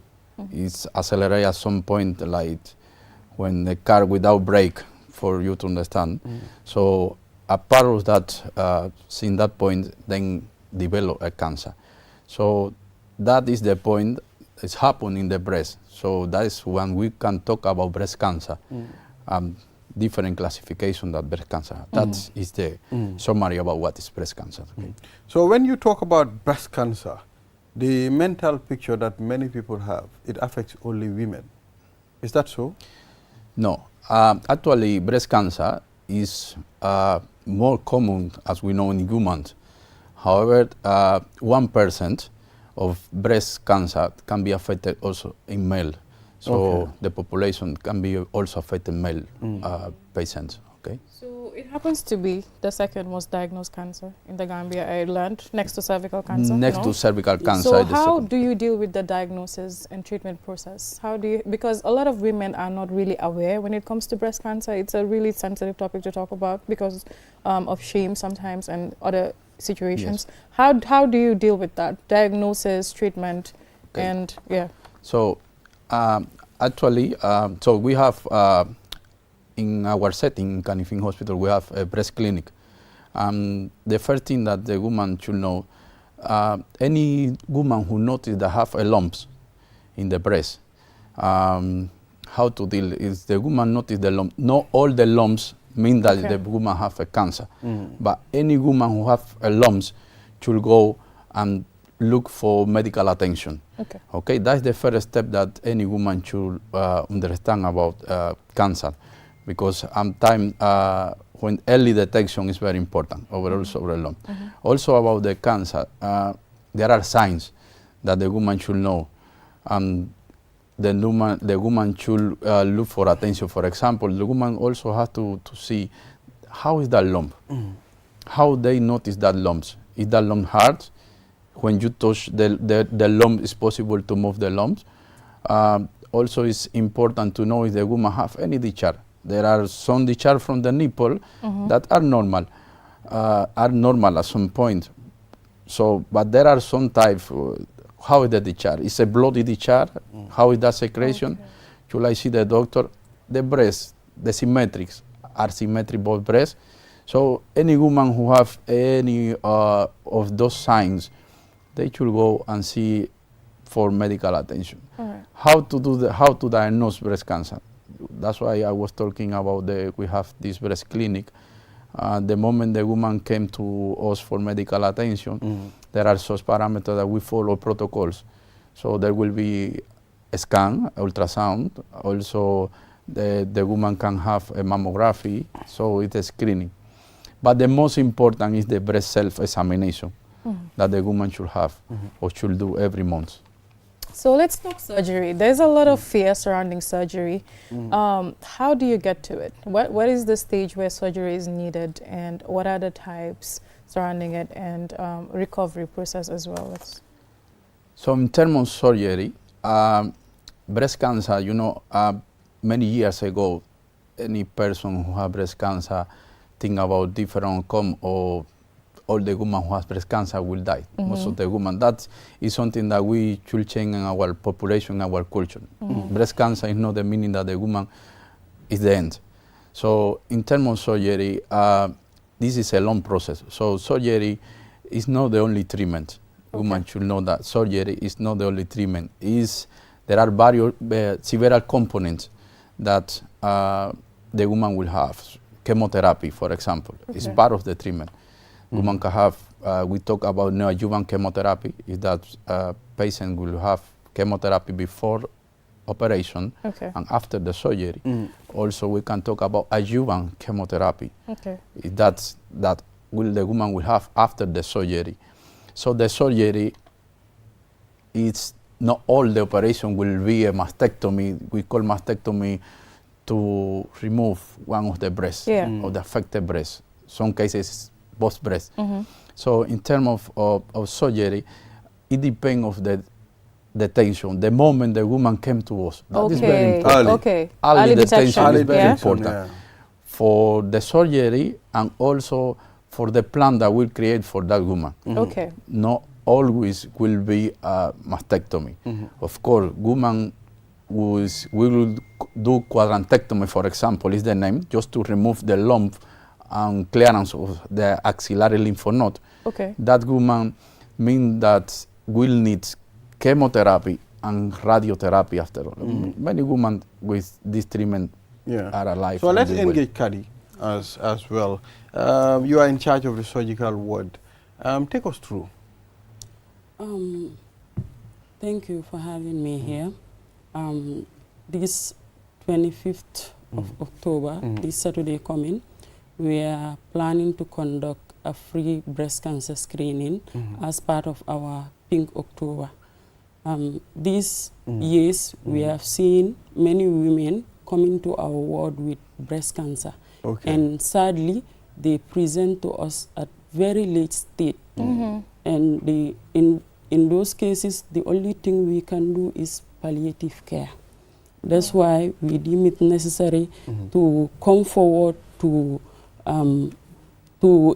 It's accelerated at some point, like when the car without brake, for you to understand. So a part of that, in that point, then develop a cancer. So that is the point. It's happened in the breast. So that is when we can talk about breast cancer. Different classification that breast cancer. That is the summary about what is breast cancer. Okay. So when you talk about breast cancer, the mental picture that many people have, it affects only women. Is that so? No. Actually, breast cancer is more common, as we know, in humans. However, 1% of breast cancer can be affected also in male. So the population can be also affected male patients. Okay. So it happens to be the second most diagnosed cancer in the Gambia, I learned, next to cervical cancer. Next to cervical cancer. So how do you deal with the diagnosis and treatment process? How do you, because a lot of women are not really aware when it comes to breast cancer. It's a really sensitive topic to talk about because of shame sometimes and other situations. Yes. How do you deal with that? Diagnosis, treatment, and So actually, so we have in our setting, Kanifing Hospital, we have a breast clinic. The first thing that the woman should know, any woman who notices that have a lumps in the breast, how to deal is the woman notice the lump. Not all the lumps mean that the woman have a cancer, but any woman who have a lumps should go and look for medical attention. Okay, that's the first step that any woman should understand about cancer, because sometimes when early detection is very important overall sobre lump. Also about the cancer, there are signs that the woman should know. The woman should look for attention. For example, the woman also has to see how is that lump, how they notice that lumps. Is that lump hard? When you touch the lump, it's possible to move the lumps. Also, it's important to know if the woman have any discharge. There are some discharge from the nipple that are normal at some point. So, but there are some types. How is the discharge? It's a bloody discharge. How is that secretion? Should I see the doctor? The breast, the symmetrics are symmetric both breasts. So any woman who have any of those signs, they should go and see for medical attention. How to diagnose breast cancer? That's why I was talking about we have this breast clinic. The moment the woman came to us for medical attention, there are such parameters that we follow protocols So there will be a scan, ultrasound. Also, the woman can have a mammography, so it's a screening. But the most important is the breast self-examination that the woman should have or should do every month. So let's talk surgery. There's a lot of fear surrounding surgery. How do you get to it? What is the stage where surgery is needed, and what are the types surrounding it, and recovery process as well? So in terms of surgery, breast cancer, you know, many years ago, any person who has breast cancer think about different outcome, or all the women who has breast cancer will die. Most of the women. That is something that we should change in our population, our culture. Breast cancer is not the meaning that the woman is the end. So in terms of surgery, this is a long process. So surgery is not the only treatment. Women should know that surgery is not the only treatment. There are various several components that the woman will have. Chemotherapy, for example, is part of the treatment. Woman can have, we talk about neoadjuvant chemotherapy, is that patient will have chemotherapy before operation and after the surgery. Also, we can talk about adjuvant chemotherapy. That's that the woman will have after the surgery. So the surgery, it's not all the operation will be a mastectomy. We call mastectomy to remove one of the breasts or the affected breast. Some cases, both breasts. So in terms of surgery, it depends on the tension. The moment the woman came to us, that is very important. Early detection is very important for the surgery, and also for the plan that we'll create for that woman. Not always will be a mastectomy. Of course, woman will do quadrantectomy, for example, is the name, just to remove the lump and clearance of the axillary lymph node. That woman means that will need chemotherapy and radiotherapy after all. Many women with this treatment are alive. So let's engage Kadi as well. You are in charge of the surgical ward. Take us through. Thank you for having me here. This 25th of October, this Saturday coming, we are planning to conduct a free breast cancer screening as part of our Pink October. These years, we have seen many women coming to our ward with breast cancer. And sadly, they present to us at very late stage. And in those cases, the only thing we can do is palliative care. That's why we deem it necessary to come forward to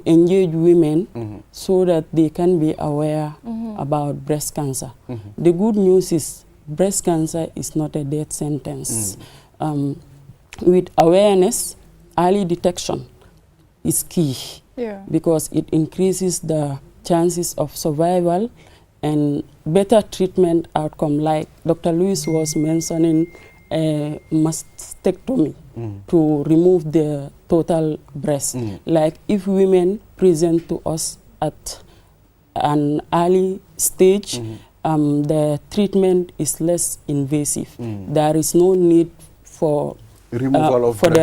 engage women so that they can be aware about breast cancer. The good news is breast cancer is not a death sentence. With awareness, early detection is key because it increases the chances of survival and better treatment outcome, like Dr. Lewis was mentioning, a mastectomy to remove the total breast. Like if women present to us at an early stage, the treatment is less invasive. There is no need for the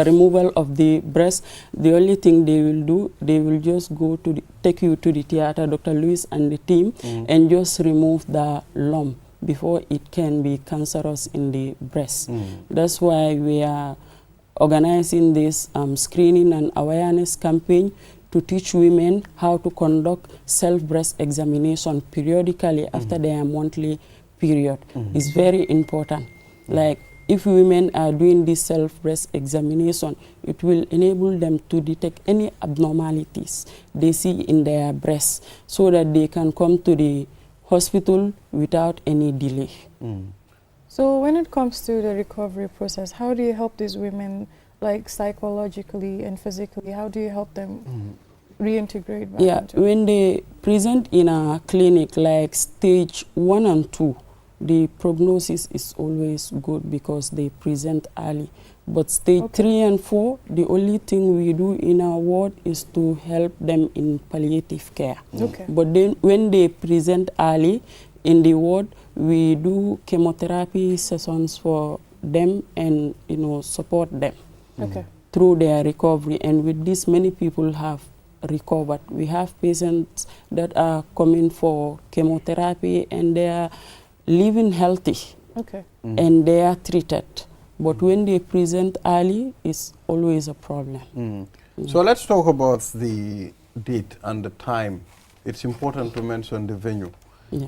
removal of the breast. The only thing they will do, they will just go to take you to the theater, Dr. Lewis and the team, and just remove the lump before it can be cancerous in the breast. That's why we are organizing this screening and awareness campaign to teach women how to conduct self-breast examination periodically after their monthly period. It's very important. Like if women are doing this self-breast examination, it will enable them to detect any abnormalities they see in their breasts so that they can come to the hospital without any delay. So when it comes to the recovery process, how do you help these women, like psychologically and physically? How do you help them reintegrate back into when they present in a clinic like stage 1 and 2, the prognosis is always good because they present early. But stage 3 and 4, the only thing we do in our ward is to help them in palliative care. But then when they present early, in the ward, we do chemotherapy sessions for them and, support them through their recovery. And with this, many people have recovered. We have patients that are coming for chemotherapy and they are living healthy and they are treated. But when they present early, it's always a problem. So let's talk about the date and the time. It's important to mention the venue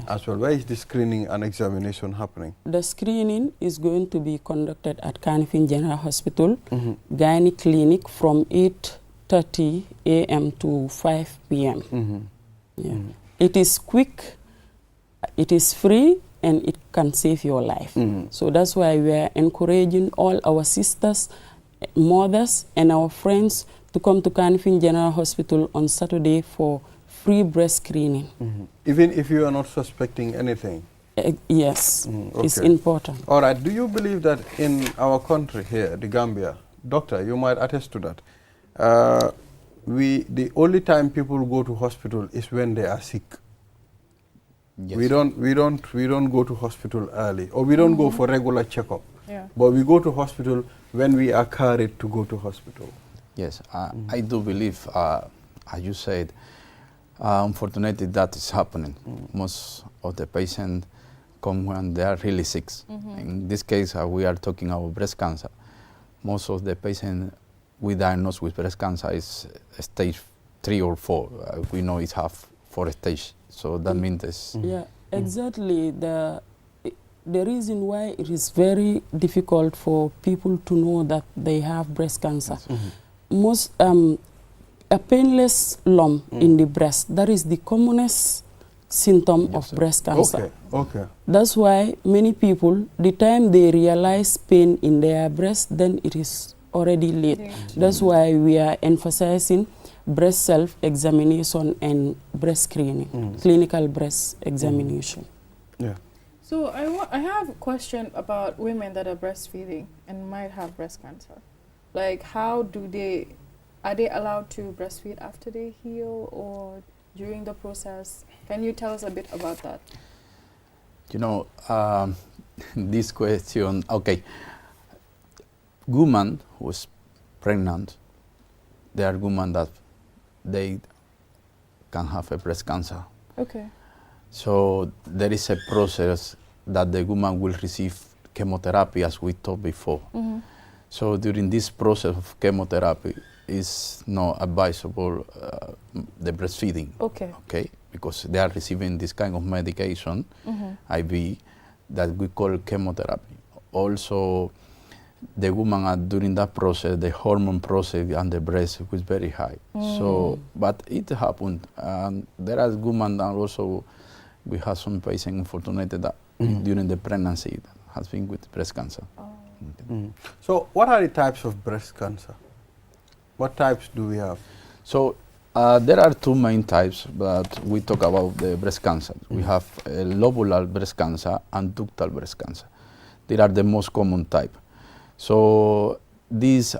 as well. Where is the screening and examination happening? The screening is going to be conducted at Kanifing General Hospital, Gynae Clinic from 8:30 a.m. to 5 p.m. It is quick, it is free, and it can save your life. So that's why we are encouraging all our sisters, mothers, and our friends to come to Kanifing General Hospital on Saturday for free breast screening. Even if you are not suspecting anything? Yes, it's important. All right, do you believe that in our country here, the Gambia, doctor, you might attest to that, the only time people go to hospital is when they are sick? Yes. We don't go to hospital early, or we don't go for regular checkup. But we go to hospital when we are carried to go to hospital. Yes, I do believe, as you said, unfortunately that is happening. Most of the patients come when they are really sick. In this case, we are talking about breast cancer. Most of the patients we diagnose with breast cancer is stage 3 or 4. We know it's have 4 stages. So that means this. Yeah, exactly. The reason why it is very difficult for people to know that they have breast cancer, most a painless lump in the breast, that is the commonest symptom of breast cancer. That's why many people, the time they realize pain in their breast, then it is already late. That's why we are emphasizing breast self-examination and breast screening, clinical breast examination. So I have a question about women that are breastfeeding and might have breast cancer. Like, are they allowed to breastfeed after they heal or during the process? Can you tell us a bit about that? This question, women who is pregnant, they are women that they can have a breast cancer. So there is a process that the woman will receive chemotherapy, as we talked before. So during this process of chemotherapy, is not advisable the breastfeeding. Because they are receiving this kind of medication, IV, that we call chemotherapy. Also, the woman during that process, the hormone process and the breast was very high. So, but it happened. There are women that also, we have some patients, unfortunately, that during the pregnancy has been with breast cancer. So, what are the types of breast cancer? What types do we have? So, there are 2 main types, but we talk about the breast cancer. We have lobular breast cancer and ductal breast cancer. They are the most common type. So these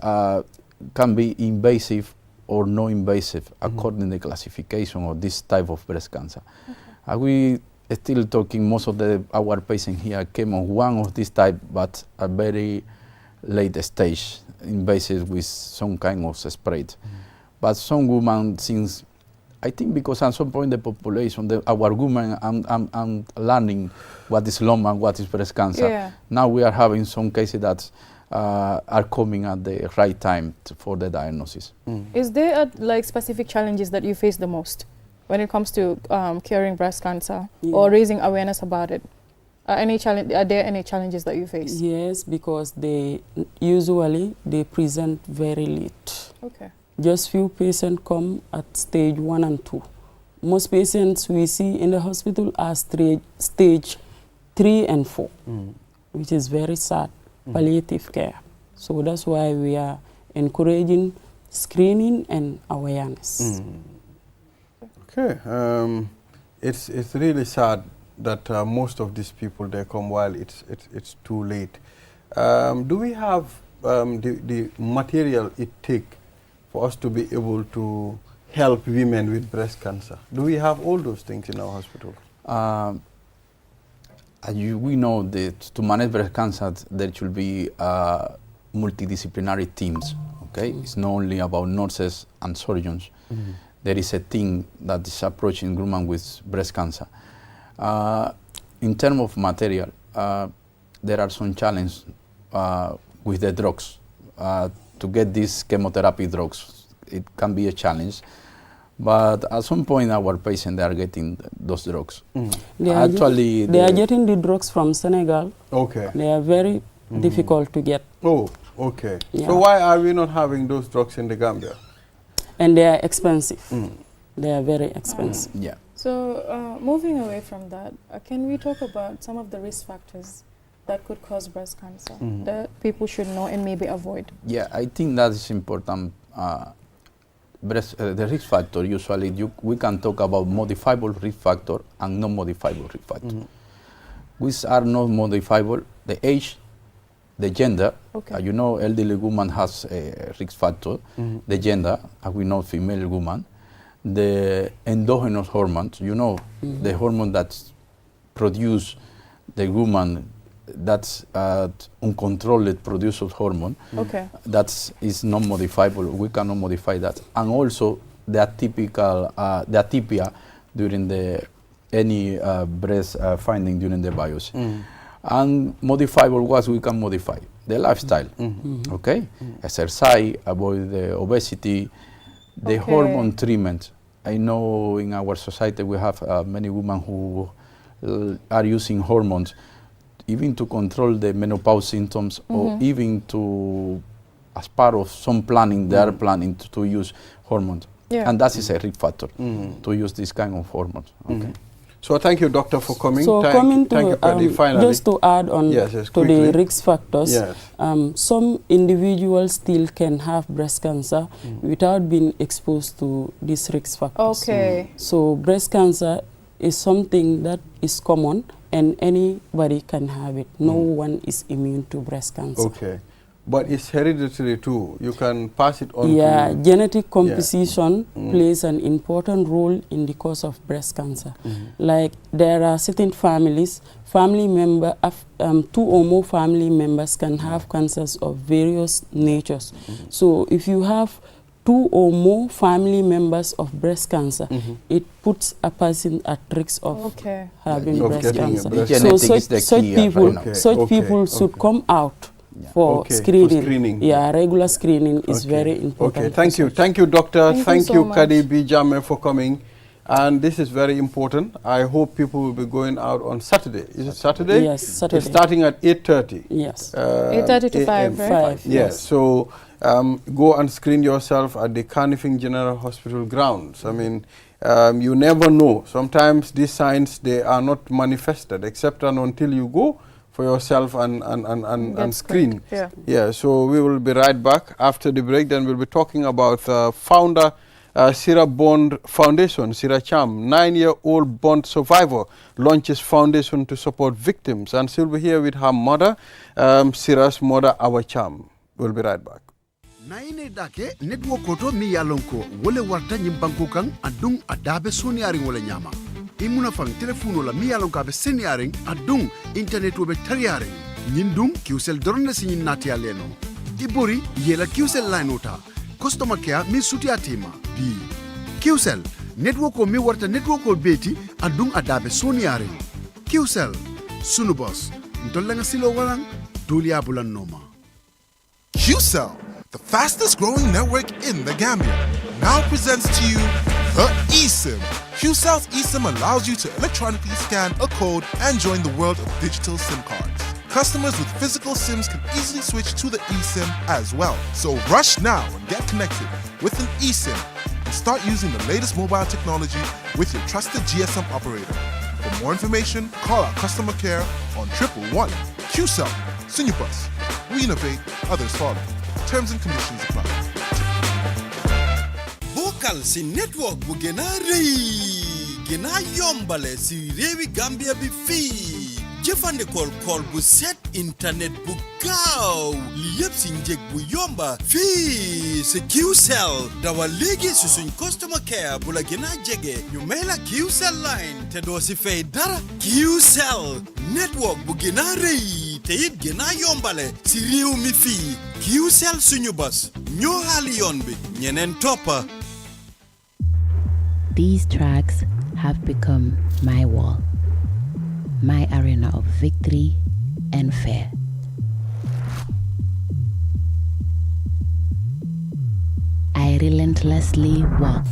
can be invasive or no invasive according to the classification of this type of breast cancer. We still talking, most of our patients here came on one of this type, but a very late stage, invasive with some kind of spread. But some women, since I think because at some point the population, our women, I'm learning what is lung and what is breast cancer. Now we are having some cases that are coming at the right time for the diagnosis. Is there specific challenges that you face the most when it comes to curing breast cancer or raising awareness about it? Are there any challenges that you face? Yes, because they usually present very late. Just few patients come at stage 1 and 2. Most patients we see in the hospital are stage 3 and 4, which is very sad. Palliative care. So that's why we are encouraging screening and awareness. It's really sad that most of these people, they come while it's too late. Do we have the material it takes for us to be able to help women with breast cancer? Do we have all those things in our hospital? we know that to manage breast cancer, there should be multidisciplinary teams. Okay, it's not only about nurses and surgeons. There is a team that is approaching women with breast cancer. In terms of material, there are some challenges with the drugs. To get these chemotherapy drugs, it can be a challenge. But at some point, our patients, they are getting those drugs. They are getting the drugs from Senegal. Okay. They are very difficult to get. Oh, okay. Yeah. So why are we not having those drugs in the Gambia? And they are expensive. They are very expensive. Yeah. So moving away from that, can we talk about some of the risk factors that could cause breast cancer that people should know and maybe avoid? Yeah, I think that is important. The risk factor, usually we can talk about modifiable risk factor and non-modifiable risk factor. Which are not modifiable? The age, the gender. Okay. You know, elderly woman has a risk factor. The gender, as we know, female woman. The endogenous hormones, you know, the hormone that's produced the woman, that's uncontrolled produce of hormone. Okay. That is not modifiable. We cannot modify that. And also the atypia during any breast finding during the biopsy. And modifiable was we can modify the lifestyle. Okay, exercise, avoid the obesity, the hormone treatment. I know in our society we have many women who are using hormones, even to control the menopause symptoms, or even to, as part of some planning, they are planning to use hormones. Yeah. And that is a risk factor to use this kind of hormones. Okay. So thank you, doctor, for coming. So thank you, Paddy, finally. Just to add on to the risk factors, some individuals still can have breast cancer without being exposed to these risk factors. Okay. So breast cancer is something that is common and anybody can have it. No one is immune to breast cancer. Okay. But it's hereditary too. You can pass it on. Yeah, genetic composition plays an important role in the cause of breast cancer. Like there are certain families, two or more family members can have cancers of various natures. So if you have 2 or more family members of breast cancer, it puts a person at risk of having breast cancer. So such people should come out for screening. Yeah, regular screening is very important. Okay, thank you. Thank you, doctor. Thank you, Kadi B. Jammeh, for coming. And this is very important. I hope people will be going out on Saturday. Is it Saturday? Yes, Saturday. It's starting at 8:30. Yes. 8:30 to 5, right? 5, yes. So go and screen yourself at the Kanifing General Hospital grounds. I mean, you never know. Sometimes these signs, they are not manifested except and until you go for yourself and screen. Yeah, so we will be right back after the break. Then we'll be talking about founder Sira Bond Foundation, Sira Cham, 9-year-old Bond survivor, launches foundation to support victims. And she'll be here with her mother, Sira's mother, Awa Cham. We'll be right back. Naine dake network koto mi yalonko wole warta nyimbanko kang adung adabe soniaring wole nyama. Imuna fang telefono la mi yalonko abe seniaring adung internet wobe tariaring. Nyindung kiusel doronne sinyin nati aleno. Ibori yela kiusel line ota. Customer care mi suti atima. Bi. Kiusel network ko mi warta network ko beti adung adabe soniaring. Kiusel sunu boss. Ntolenga silo walang dulia bulan noma. QCell, the fastest growing network in the Gambia, now presents to you the eSIM. QCell's eSIM allows you to electronically scan a code and join the world of digital SIM cards. Customers with physical SIMs can easily switch to the eSIM as well. So rush now and get connected with an eSIM and start using the latest mobile technology with your trusted GSM operator. For more information, call our customer care on 111. QCell, Sinupus. We innovate, others follow. Terms and conditions apply. Vocal si network bu gëna rëy gëna yombale si réewi Gambia bi fii jëfandikool kool bu set internet bu gaaw li yëpp si njëg bu yomba fii si QCell dawal léegi si suñ customer care bu la gën a jege ñu may la QCell line te doo si fay dara QCell network bu gën a rëy te it gën a yombale si réew mi fii QCell suñu bos ñoo xaali yoon bi ñeneen toppa. These tracks have become my wall, my arena of victory and fear. I relentlessly walk,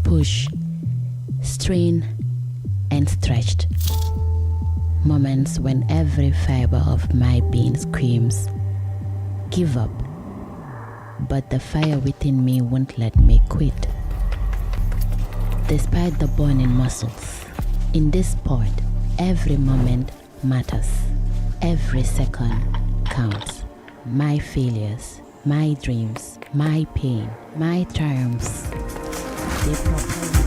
push, strain, and stretched. Moments when every fiber of my being screams, give up. But the fire within me won't let me quit. Despite the burning muscles, in this sport, every moment matters. Every second counts. My failures, my dreams, my pain, my triumphs, they propel me.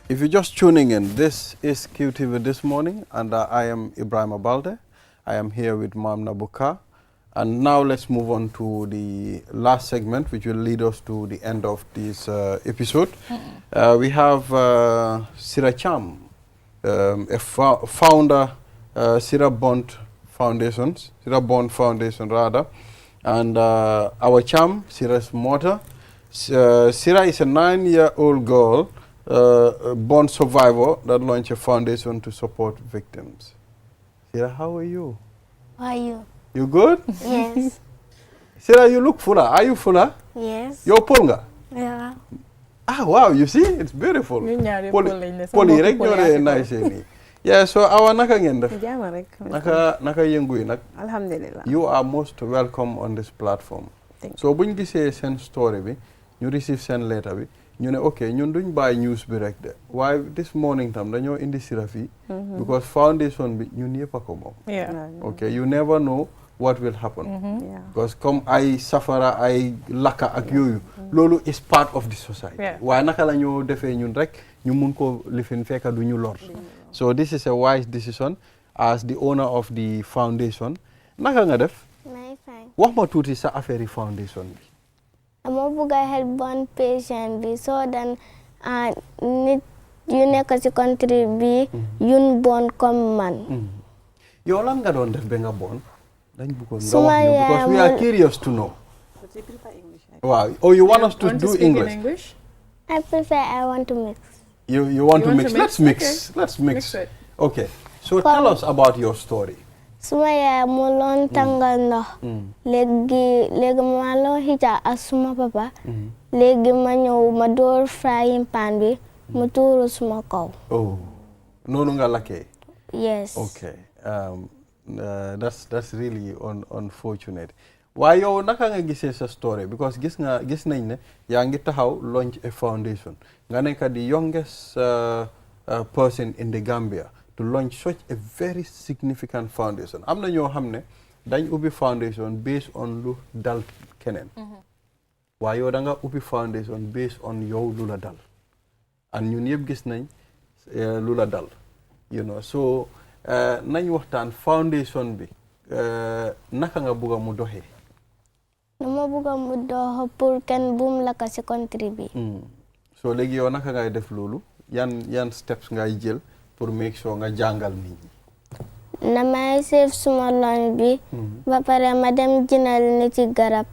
If you're just tuning in, this is QTV This Morning, and I am Ibrahim Abalde. I am here with Mam Nabuka. And now let's move on to the last segment, which will lead us to the end of this episode. We have Sira Cham, a founder, Sira Bond Foundation, and our Cham, Sira's mother. Sira is a 9-year-old girl, born survivor that launched a foundation to support victims. Sira, how are you? How are you? You good? Yes. Sira, you look fuller. Are you fuller? Yes. You're Polga? Yeah. Ah, wow, you see? It's beautiful. Poli rek ñoo de nice ni. Yeah, so awa naka ngeen def? Jama rek. Naka yëngu yi nak? Alhamdulillah. You are most welcome on this platform. So buñ gisee seen story bi, ñu receive seen letter bi, ñu ne okay, ñun duñ bàyyi news bi rek de. Why this morning tam dañoo indi Sira fi because foundation bi ñun yëpp a ko moom. Yeah. Okay, you never know what will happen. Because comme ay safara ay laka ak yooyu loolu is part of the society. Waaye naka la ñoo defee ñun rek ñu mun ko lifin fekka du ñu lor. So this is a wise decision as the owner of the foundation. Naka nga def? My fine. Wax ma tuuti sa affaire foundation bi. Dama bëgg a help bon patient bi so dan nit yu nekk ci country bi yun bon comme man. Yow lan nga doon def ba nga bon? Dañ bëggoon nga wax ñu because we are curious to know. Wow. Oh, you want us to do English? I prefer I want to mix. You want to mix? Let's mix. Okay. Let's mix. Okay. So tell us about your story. Suma yaay mu loon tàngal ndox. léegi ma loo hija ak suma papa. léegi ma ñëw ma door frying pan bi mu tuuru suma kaw. Oh, noonu nga lakkee. Yes. Okay. That's really unfortunate. Waaye yow naka nga gisee sa story because gis nañ ne yaa ngi taxaw launch a foundation nga nekk the youngest person in the Gambia to launch such a very significant foundation. Am na ñoo xam ne dañ ubbi foundation based on lu dal keneen. Waaye yow da nga ubbi foundation based on yow lu la dal. And ñun yëpp gis nañ lu la dal. You know, so nañ waxtaan foundation bi naka nga bëgg mu doxee. dama bëgg mu dox pour kenn bum la ka ci country bi. So léegi yow naka ngay def loolu yan steps ngay jël pour make sure nga jàngal nit ñi. damay save suma loon bi. ba pare ma dem jëndal nit ci garab.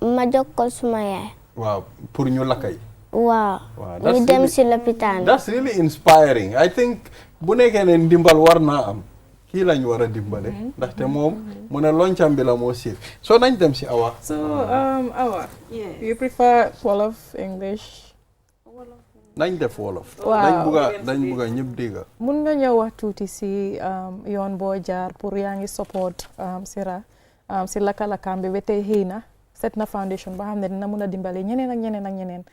ma jox ko suma yaay. waaw pour ñu lakkay. waaw. ñu dem ci lopitaan. That's really inspiring. I think bu nekkee ne ndimbal war naa am kii lañ war a dimbale. ndaxte moom mu ne loncam bi la moo safe. So nañ dem ci Awa. So Awa. Yeah. You prefer Wolof, English? nañ def Wolof. Waaw. dañ bugga ñëpp dégga. Mun nga ñëw wax tuuti si yoon boo jaar pour yaa ngi support Sira si lakka-lakkaam bi ba tey xëy na set na foundation ba xam ne dina mun a dimbale ñeneen ak ñeneen ak ñeneen.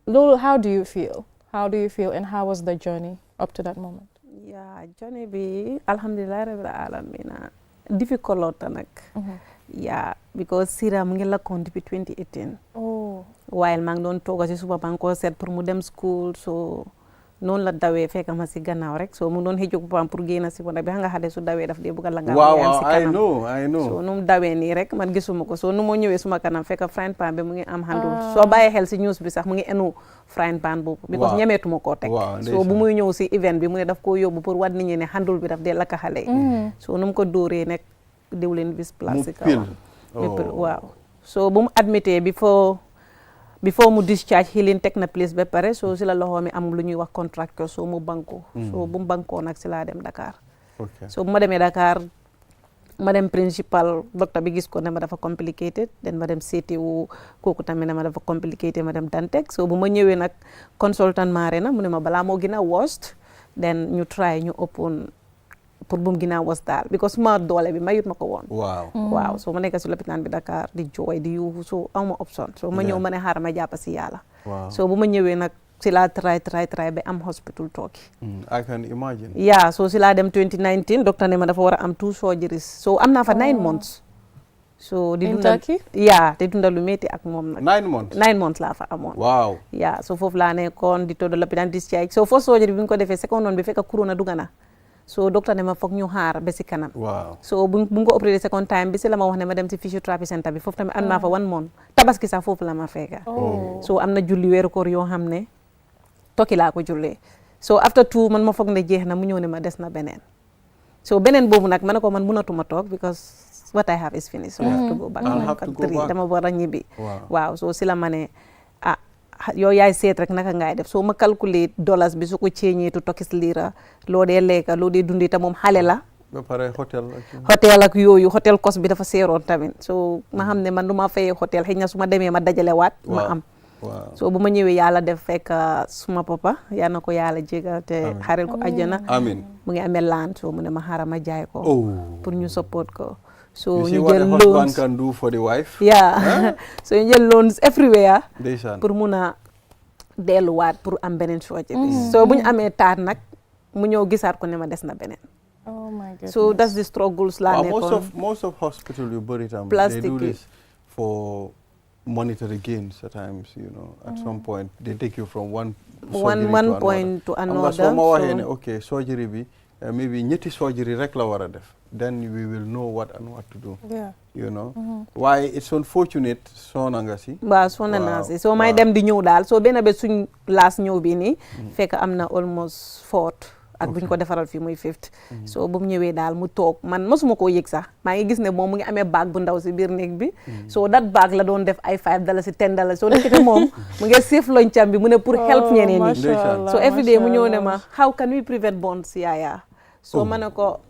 Loolu how do you feel? How do you feel and how was the journey up to that moment? Yeah, journey bi alhamdulillah rabbil alamin difficult nag. yeah because Sira mu ngi lakkoon depuis 2018 oh while maa ngi doon tooga si suba maa ngi ko seet pour mu dem school so noonu la dawee fekk ma si gannaaw rek so mu doon xëcc papaam pour génn si wala bi xam nga xale su dawee daf dee bëgg a la nga waaw si kanam I know so nu mu dawee nii rek man gisuma ko so nu moo ñëwee suma kanam fekk frying pan bi mu ngi am handle soo bàyyee xel si news bi sax mu ngi enu frying pan boobu because ñemeetuma koo teg so bu muy ñëw si event bi mu ne daf koo yóbbu pour wat nit ñi ne handle bi daf dee lakka xale yi so nu mu ko dóoree nekk diwlin bis place si kaw waaw so bu mu admité before mu discharge healing teg na place ba pare so si la loxo mi am lu ñuy wax contracteur so mu banko so bu mu bankoo nag si laa dem Dakar so bu ma demee Dakar ma dem principal docteur bi gis ko ne ma dafa complicated den ma dem CTO kooku tamit ne ma dafa complicated ma dem Dantec so bu ma ñëwee nag consultant maare na mu ne ma balaa moo gën a worst then ñu try ñu open pour bu mu gën a was daal because suma doole bi mayut ma ko woon waaw so ma nekk si lopitaan bi Dakar di jooy di yuuxu so awma option so ma ñëw ma ne xaaral ma jàpp si yàlla so bu ma ñëwee nag si laa try ba am hospital tooki I can imagine so si laa dem 2019 docteur ne ma dafa war a am 2 surgeries so am naa fa 9 months so di dundal di dundal lu métti ak moom nag 9 months laa fa amoon so foofu laa nekkoon di toddo lopitaan discharge so first surgery bi nga ko defee second one bi fekk corona dugga na so docteur ne ma foog ñu xaar ba si kanam so bu nga ko opéré second time bi si la ma wax ne ma dem si physiotherapy center bi foofu tamit am naa fa 1 month tabaski sax foofu la ma fekka so am na julli weeru koor yoo xam ne tokki laa ko jullee so after 2 man ma foog ne jeex na mu ñëw ne ma des na beneen so beneen boobu nag ma ne ko man mënatuma toog because what I have is finished so I have to go back dama war a ñibbi waaw so si la ma ne yow yaay seet rek naka ngaay def soo ma calculer dollars bi su ko ceeñee tu tokkis liira loo dee lekka loo dee dundi te moom xale la ba pare hôtel ak yooyu hôtel cost bi dafa seeroon tamit so ma xam ne man du ma fayee hôtel xëy na su ma demee ma dajale waat ma am so bu ma ñëwee yàlla def fekk suma papa yaa na ko yàlla jégal te xarel ko àjjana mu ngi amee land so mu ne ma xaaral ma jaay ko pour ñu support ko so ñu jël loans what a husband can do for the wife so ñu jël loans everywhere ndeysaan pour mun a delluwaat pour am beneen surgery bi so bu ñu amee taat nag mu ñëw gisaat ko ne ma des na beneen oh my goodness so that's the struggles laa nekkoon most of hospital yu bëri tam they do this for monetary gains at times at some point they take you from one point to another soo ma waxee ne ok surgery bi maybe ñetti surgery rek la war a def then we will know what to do waaye it's unfortunate soona nga si waaw soona naa si soo may dem di ñëw daal soo benn bés suñ laas ñëw bi nii fekk am na almost 4 ak buñ ko defaral fii muy 5th so bu mu ñëwee daal mu toog man mosuma koo yëg sax maa ngi gis ne moom mu ngi amee baag bu ndaw si biir néeg bi so that baag la doon def ay $5 $10 so nekkite moom mu ngi save loncam bi mu ne pour help ñeneen ñi so every day mu ñëw ne ma how can we prevent bonds yaaya so ma ne ko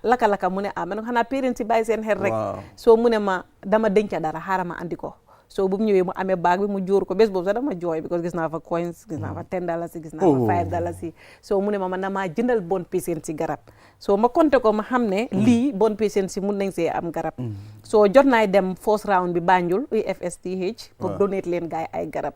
laka mu ne ma ne ko xanaa parents yi bàyyi seen xel rek so mu ne ma dama denca dara xaaral ma andi ko so bu mu ñëwee mu amee baag bi mu jóor ko bés boobu sax dama jooy because gis naa fa coins gis naa fa $10 gis naa fa $5 so mu ne ma man damaa jëndal bon patient si garab so ma compté ko ma xam ne lii bon patient si mun nañ see am garab so jot naay dem first round bi Banjul UFSTH pour donate leen gaay ay garab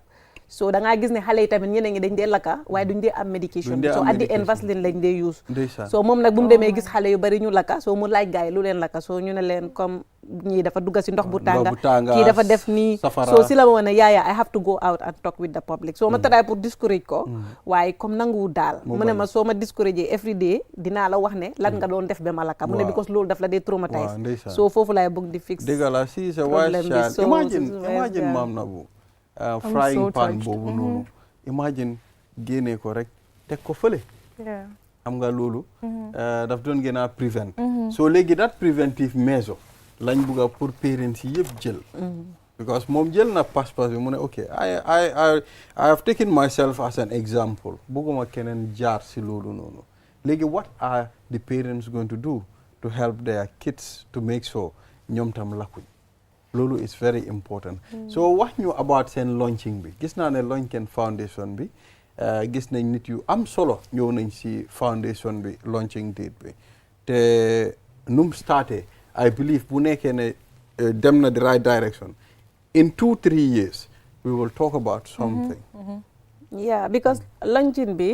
so da ngaa gis ne xale yi tamit ñeneen ñi dañ dee lakka waaye duñ dee am medication so at the end Vaseline lañ dee use so moom nag bu mu demee gis xale yu bari ñu lakka so mu laaj gaay lu leen lakka so ñu ne leen comme ñii dafa dugga si ndox bu tànga kii dafa def nii so si la ma ne yaaya I have to go out and talk with the public so ma try pour discourage ko waaye comme nanguwu daal mu ne ma soo ma discourage every day dinaa la wax ne lan nga doon def ba ma lakka mu ne because loolu daf la dee traumatise so foofu laay bëgg di fix dëgg la si sa wise child imagine maam Nabou frying pan boobu noonu imagine génnee ko rek teg ko fële xam nga loolu daf doon gën a prevent so léegi that preventive measure lañ bugga pour parents yi yëpp jël because moom jël na pas-pas bi mu ne ok I have taken myself as an example bugguma keneen jaar si loolu noonu léegi what are the parents going to do to help their kids to make sure ñoom tam lakkuñ loolu is very important so wax ñu about seen launching bi gis naa ne Loñken Foundation bi gis nañ nit yu am solo ñëw nañ si foundation bi launching date bi te num starté I believe bu nekkee ne dem na the right direction in 2-3 years we will talk about something yeah because launching bi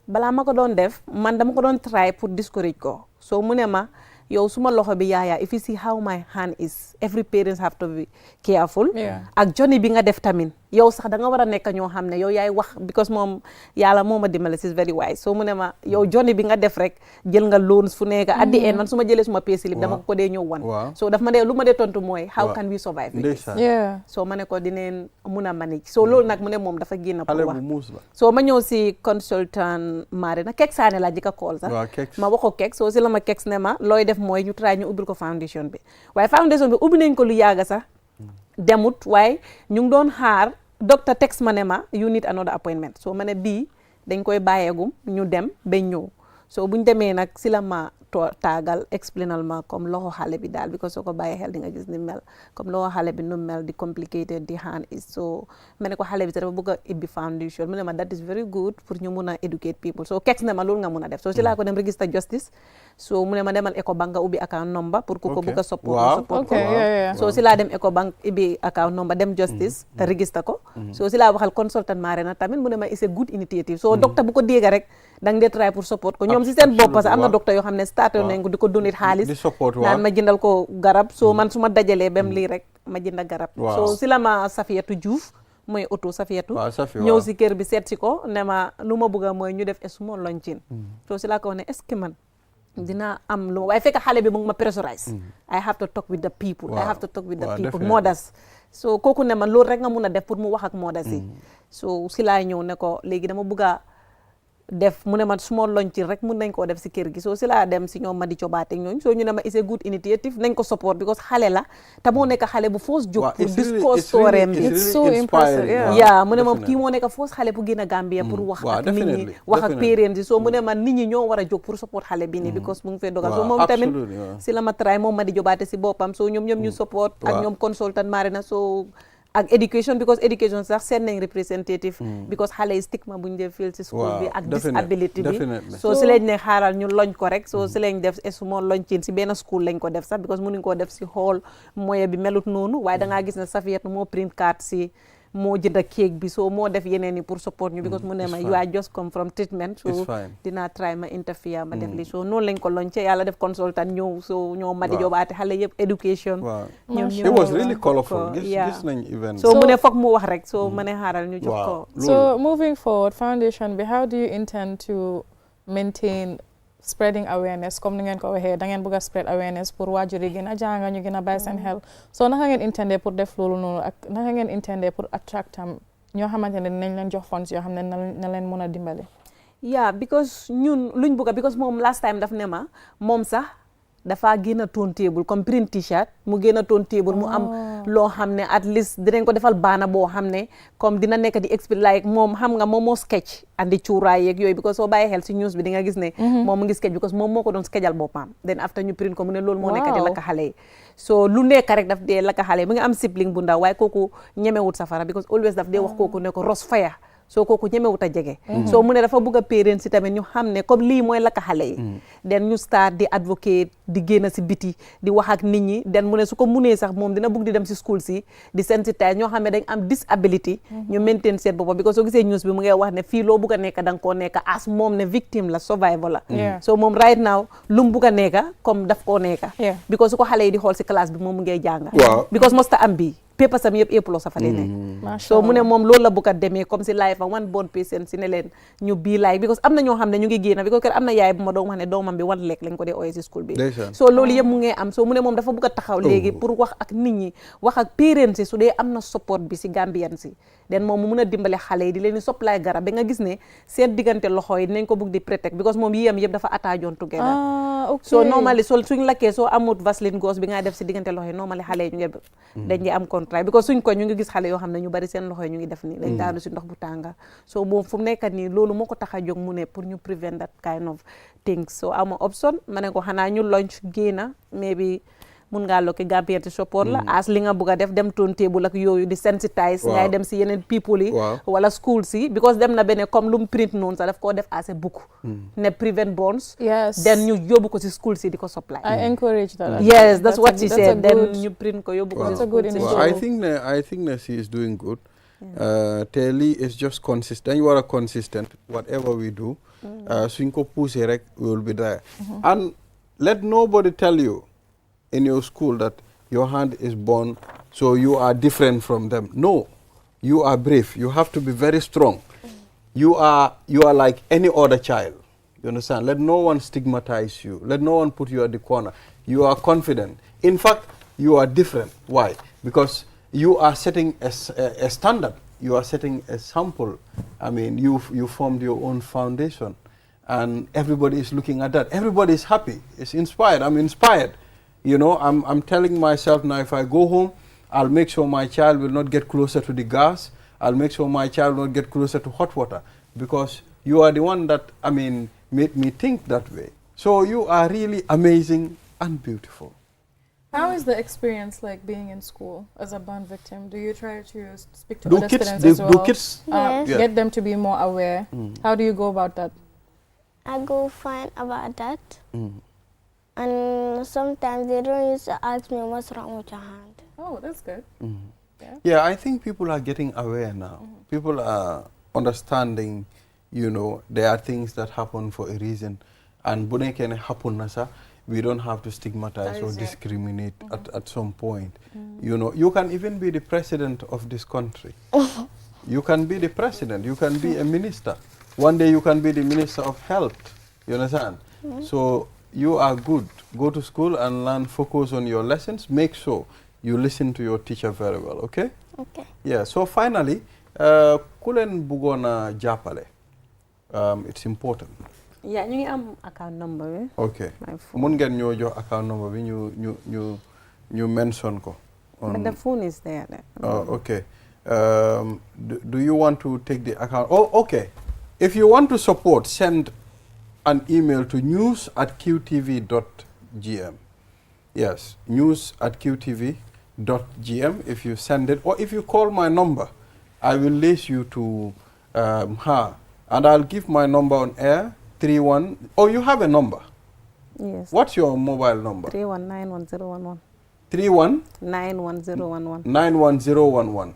balaa ma ko doon def man dama ko doon try pour discourage ko so mu ne ma yow suma loxo bi yaaya if you see how my hand is every parents have to be careful ak journey bi nga def tamit yow sax da nga war a nekk ñoo xam ne yow yaay wax because moom yàlla moo ma dimbale is very wise so mu ne ma yow journey bi nga def rek jël nga loans fu nekk at the end man su ma jëlee suma payslip dama ko dee ñëw wan so daf ma dee lu ma dee tontu mooy how can we survive with this so ma ne ko dineen mun a manage so loolu nag mu ne moom dafa génn pour wax so ma ñëw si consultant Marina Kek Saane laa jëkk a call sax ma wax ko Kek so si la ma Kek ne ma looy def mooy ñu try ñu ubbil ko foundation bi waaye foundation bi ubbi nañ ko lu yàgga sax demut waaye ñu ngi doon xaar docteur text ma ne ma you need another appointment so ma ne bii dañ koy bàyyeegum ñu dem ba ñëw so buñ demee nag si la ma taagal explainal ma comme loxo xale bi daal because soo ko bàyyee xel di nga gis ni mel comme loxo xale bi nu mel di complicated di hand is so ma ne ko xale bi te dafa bëgg a ibbi foundation mu ne ma that is very good pour ñu mun a educate people so kex ne ma loolu nga mun a def so si laa ko dem register justice so mu ne ma demal Ecobank nga ubbi account number pour ku ko bëgg a support ko so si laa dem Ecobank ubbi account number dem justice register ko so si laa waxal consultant Marina tamit mu ne ma is a good initiative so docteur bu ko dégga rek dang dee try pour support ko ñoom si seen bopp parce que am na docteur yoo xam ne starté nañ ko di ko donate xaalis naan ma jëndal ko garab so man su ma dajalee bem lii rek ma jënda garab so si la ma Safiyatu Diouf mooy auto Safiyatu ñëw si kër bi seet si ko ne ma lu ma bëgg a mooy ñu def small launching so si laa ko wax ne est-ce que man dina am lu waaye fekk xale bi mu ngi ma pressurize I have to talk with the people I have to talk with the people mothers so kooku ne ma loolu rek nga mun a def pour mu wax ak mothers yi so si laa ñëw ne ko léegi dama bëgg a def mu ne ma small launching rek mun nañ koo def si kër gi so si laa dem si ñoom ma di cobaate ñooñu so ñu ne ma is a good initiative nañ ko support because xale la te moo nekk xale bu foos jóg pour discourse story bi it's so impressive mu ne ma kii moo nekk foos xale bu gën a Gambia pour wax ak nit ñi wax ak parents yi so mu ne ma nit ñi ñoo war a jóg pour support xale bi nii because mu ngi fay dogal so moom tamit si la ma try moom ma di jobaate si boppam so ñoom ñu support ak ñoom consultant Marina so ak education because education sax seen nañ representative because xale yi stigma bu ñu def fil si school bi ak disability bi so si lañ ne xaaral ñu loñ ko rek so si lañ def small launching si benn school lañ ko def sax because mënuñ koo def si hall moyen bi melut noonu waaye da ngaa gis ne Safiyatu moo print card si moo jënd cake bi so moo def yeneen yi pour support ñu because mu ne ma you are just come from treatment so dinaa try ma interfere ma def li so noonu lañ ko lancé yàlla def consultant ñëw so ñoo ma di jobaate xale yëpp education ñoom it was really colorful gis nañ event so mu ne foog mu wax rek so ma ne xaaral ñu jox ko so moving forward foundation bi how do you intend to maintain spreading awareness comme ni ngeen ko waxee da ngeen bëgg a spread awareness pour waajur yi gën a jàng ñu gën a bàyyi seen xel so naka ngeen intendé pour def loolu noonu ak naka ngeen intendé pour attract am ñoo xamante ne dinañ leen jox funds yoo xam ne na leen mën a dimbale because ñun luñ bëgg because moom last time daf ne ma moom sax dafa gën a toon table comme print t-shirt mu gën a toon table mu am loo xam ne at least dinañ ko defal baana boo xam ne comme dina nekk di explique like moom xam nga moom moo sketch andi cuuraay yeeg yooyu because soo bàyyi xel si news bi di nga gis ne moom mu ngi sketch because moom moo ko doon sketchal boppam then after ñu print ko mu ne loolu moo nekk di lakka xale yi so lu nekk rek daf dee lakka xale yi mu ngi am sibling bu ndaw waaye kooku ñemewut safara because always daf dee wax kooku ne ko ros faya soo kooku ñemewut a jege soo mu ne dafa bëgg a parents si tamit ñu xam ne comme lii mooy lakka xale yi den ñu start di advocate di génn si biti di wax ak nit ñi den mu ne su ko munee sax moom dina bëgg di dem si school si di sensitize ñoo xam ne dañ am disability ñu maintain seen boppam because soo gisee news bi mu ngay wax ne fii loo bëgg a nekk da nga koo nekk as moom ne victime la survivor la so moom right now lu mu bëgg a nekk comme daf koo nekk because su ko xale yi di xool si classe bi moom mu ngay jàng because mosta am bi paper sam yëpp A+ sa fa lay nekk so mu ne moom loolu la bëgg a demee comme si life ak one born patient si ne leen ñu bii like because am na ñoo xam ne ñu ngi génn because kër am na yaay bu ma doon wax ne doomam bi wan lekk lañ ko dee ooyee si school bi so loolu yëpp mu ngi am so mu ne moom dafa bëgg a taxaw léegi pour wax ak nit ñi wax ak parents si su dee am na support bi si Gambian si den moom mu mun a dimbale xale yi di leen di supply garab ba nga gis ne seen diggante loxo yi dinañ ko bëgg di protect because moom yiyam yëpp dafa attaajoon together so normally so suñ lakkee soo amut vaseline gauze bi nga def si diggante loxo yi normally xale yi ñu ngi dañ di am contrat because suñ ko ñu ngi gis xale yoo xam ne ñu bari seen loxo yi ñu ngi def nii dañ daanu si ndox bu tànga so moom fu mu nekk nii loolu moo ko tax a jóg mu ne pour ñu prevent that kind of things so ama option ma ne ko xanaa ñu launch génna maybe mun ngaa lokki Gambian ci support la as li nga bëgg a def dem toon table ak yooyu di sensitize ngay dem si yeneen people yi wala school si because dem na bene comme lu mu print noonu sax daf koo def as a book ne prevent burns then ñu yóbbu ko si school si di ko supply I encourage that yes that's what she said then ñu print ko yóbbu ko si school si I think that she is doing good te lii is just consistent dañu war a consistent whatever we do suñ ko poussé rek we will be there and let nobody tell you in your school that your hand is born, so you are different from them. No, you are brave. You have to be very strong. You are like any other child. You understand? Let no one stigmatize you. Let no one put you at the corner. You are confident. In fact, you are different. Why? Because you are setting a standard. You are setting a sample. I mean, you formed your own foundation, and everybody is looking at that. Everybody is happy. It's inspired. I'm inspired. You know, I'm telling myself now, if I go home, I'll make sure my child will not get closer to the gas. I'll make sure my child will not get closer to hot water, because you are the one that, I mean, made me think that way. So you are really amazing and beautiful. How is the experience like being in school as a burn victim? Do you try to speak to Do other kids- students do- as well? do kids- Yes. Yeah. Get them to be more aware. How do you go about that? I go find about that. Mm. And sometimes they don't used to ask me what's wrong with your hand. Oh, that's good. Yeah, I think people are getting aware now. People are understanding, you know, there are things that happen for a reason. And when it can happen, Nasa, we don't have to stigmatize or discriminate at some point. You know, you can even be the president of this country. You can be the president. You can be a minister. One day you can be the minister of health. You understand? So you are good. Go to school and learn, focus on your lessons. Make sure you listen to your teacher very well, okay? Okay. Yeah, so finally, kulen bugona japale. It's important. Yeah, ñu ngi am account number bi. Okay. My phone. Mun ngeen ñoo jox account number bi ñu mention ko. But the phone is there. Okay. Do you want to take the account? Oh, okay. If you want to support, send an email to news@qtv.gm. Yes, news@qtv.gm. If you send it, or if you call my number, I will lace you to her, and I'll give my number on air. 31. Oh, you have a number. Yes. What's your mobile number? 3191011. 91011. 91011.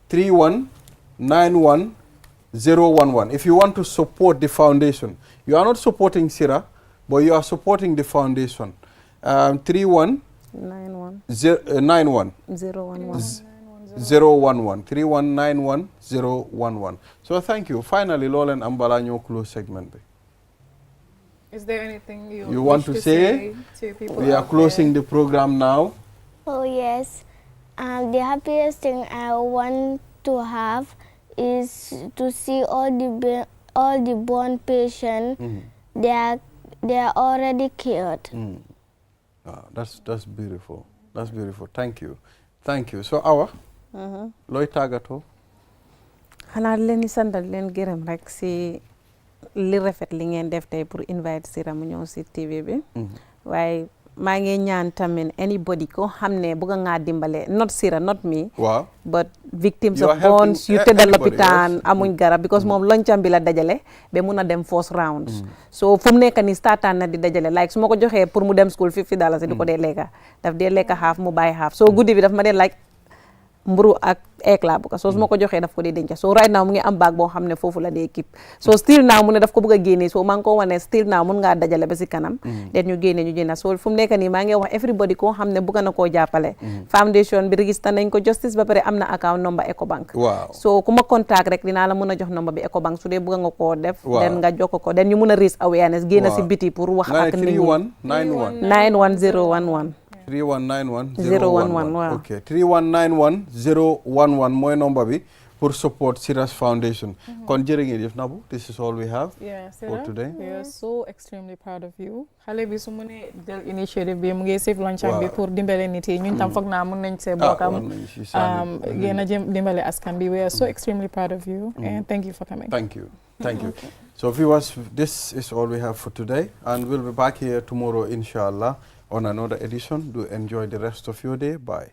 31911011. If you want to support the foundation, you are not supporting Sira, but you are supporting the foundation. 3191 011. 3191 So thank you. Finally, Lolen Ambala ñoo close segment. Is there anything You want wish to say? to people We are out closing there? the program now. Oh yes. The happiest thing I want to have is to see all the born patients. They are already cured. That's beautiful. That's beautiful. Thank you. Thank you. So Awa, looy tàggatoo. xanaa leen di sant leen gërëm rek si li rafet li ngeen def tey pour invite Sira mu ñëw si TV bi. waaye maa ngi ñaan tamit anybody ko xam ne bëgg nga dimbale not Sira not me. Waaw. but victims You of are helping burns yu tëddal anybody, lopitaan yes. amuñ garab because moom loncam bi la dajale ba mun a dem first round. so fu mu nekk nii startaan na di dajale like su ma ko joxee pour mu dem school $50 di ko dee lekka daf dee lekka half mu bàyyi half so guddi bi daf ma dee like mburu ak éclat bu ko so su ma ko joxee daf ko dee denca so right now mu ngi am baag boo xam ne foofu la dee keep so still now mu ne daf ko bëgg a génne so maa ngi ko wane still now mun ngaa dajale ba si kanam den ñu génne so fu mu nekk nii maa ngi wax everybody koo xam ne bëgg na koo jàppale foundation bi register nañ ko justice ba pare am na account number Ecobank Wow. so ku ma contact rek dinaa la mun a jox number bi Ecobank su dee bëgg nga koo def Wow. den nga jokk ko den ñu mun a raise awareness génn si Wow. biti pour wax Nga ne ak nit ñi 3191 91011 3191 waaw. Okay, 3191 mooy number bi pour support Sira's Foundation. Kon jërë ngeen jëf Nabou, this is all we have Yeah, for Sira, today. we are so extremely proud of you. Xale bi su mu ne jël initiative bi mu ngi save luncham bi Waaw. pour dimbale nit yi ñun tam foog naa mun nañ see war bokkam nañ ci sànni. gën a dimbale askan bi. We are so extremely proud of you and thank you for coming. Thank you. Thank you. So viewers, this is all we have for today, and we'll be back here tomorrow, inshallah, on another edition. Do enjoy the rest of your day. Bye.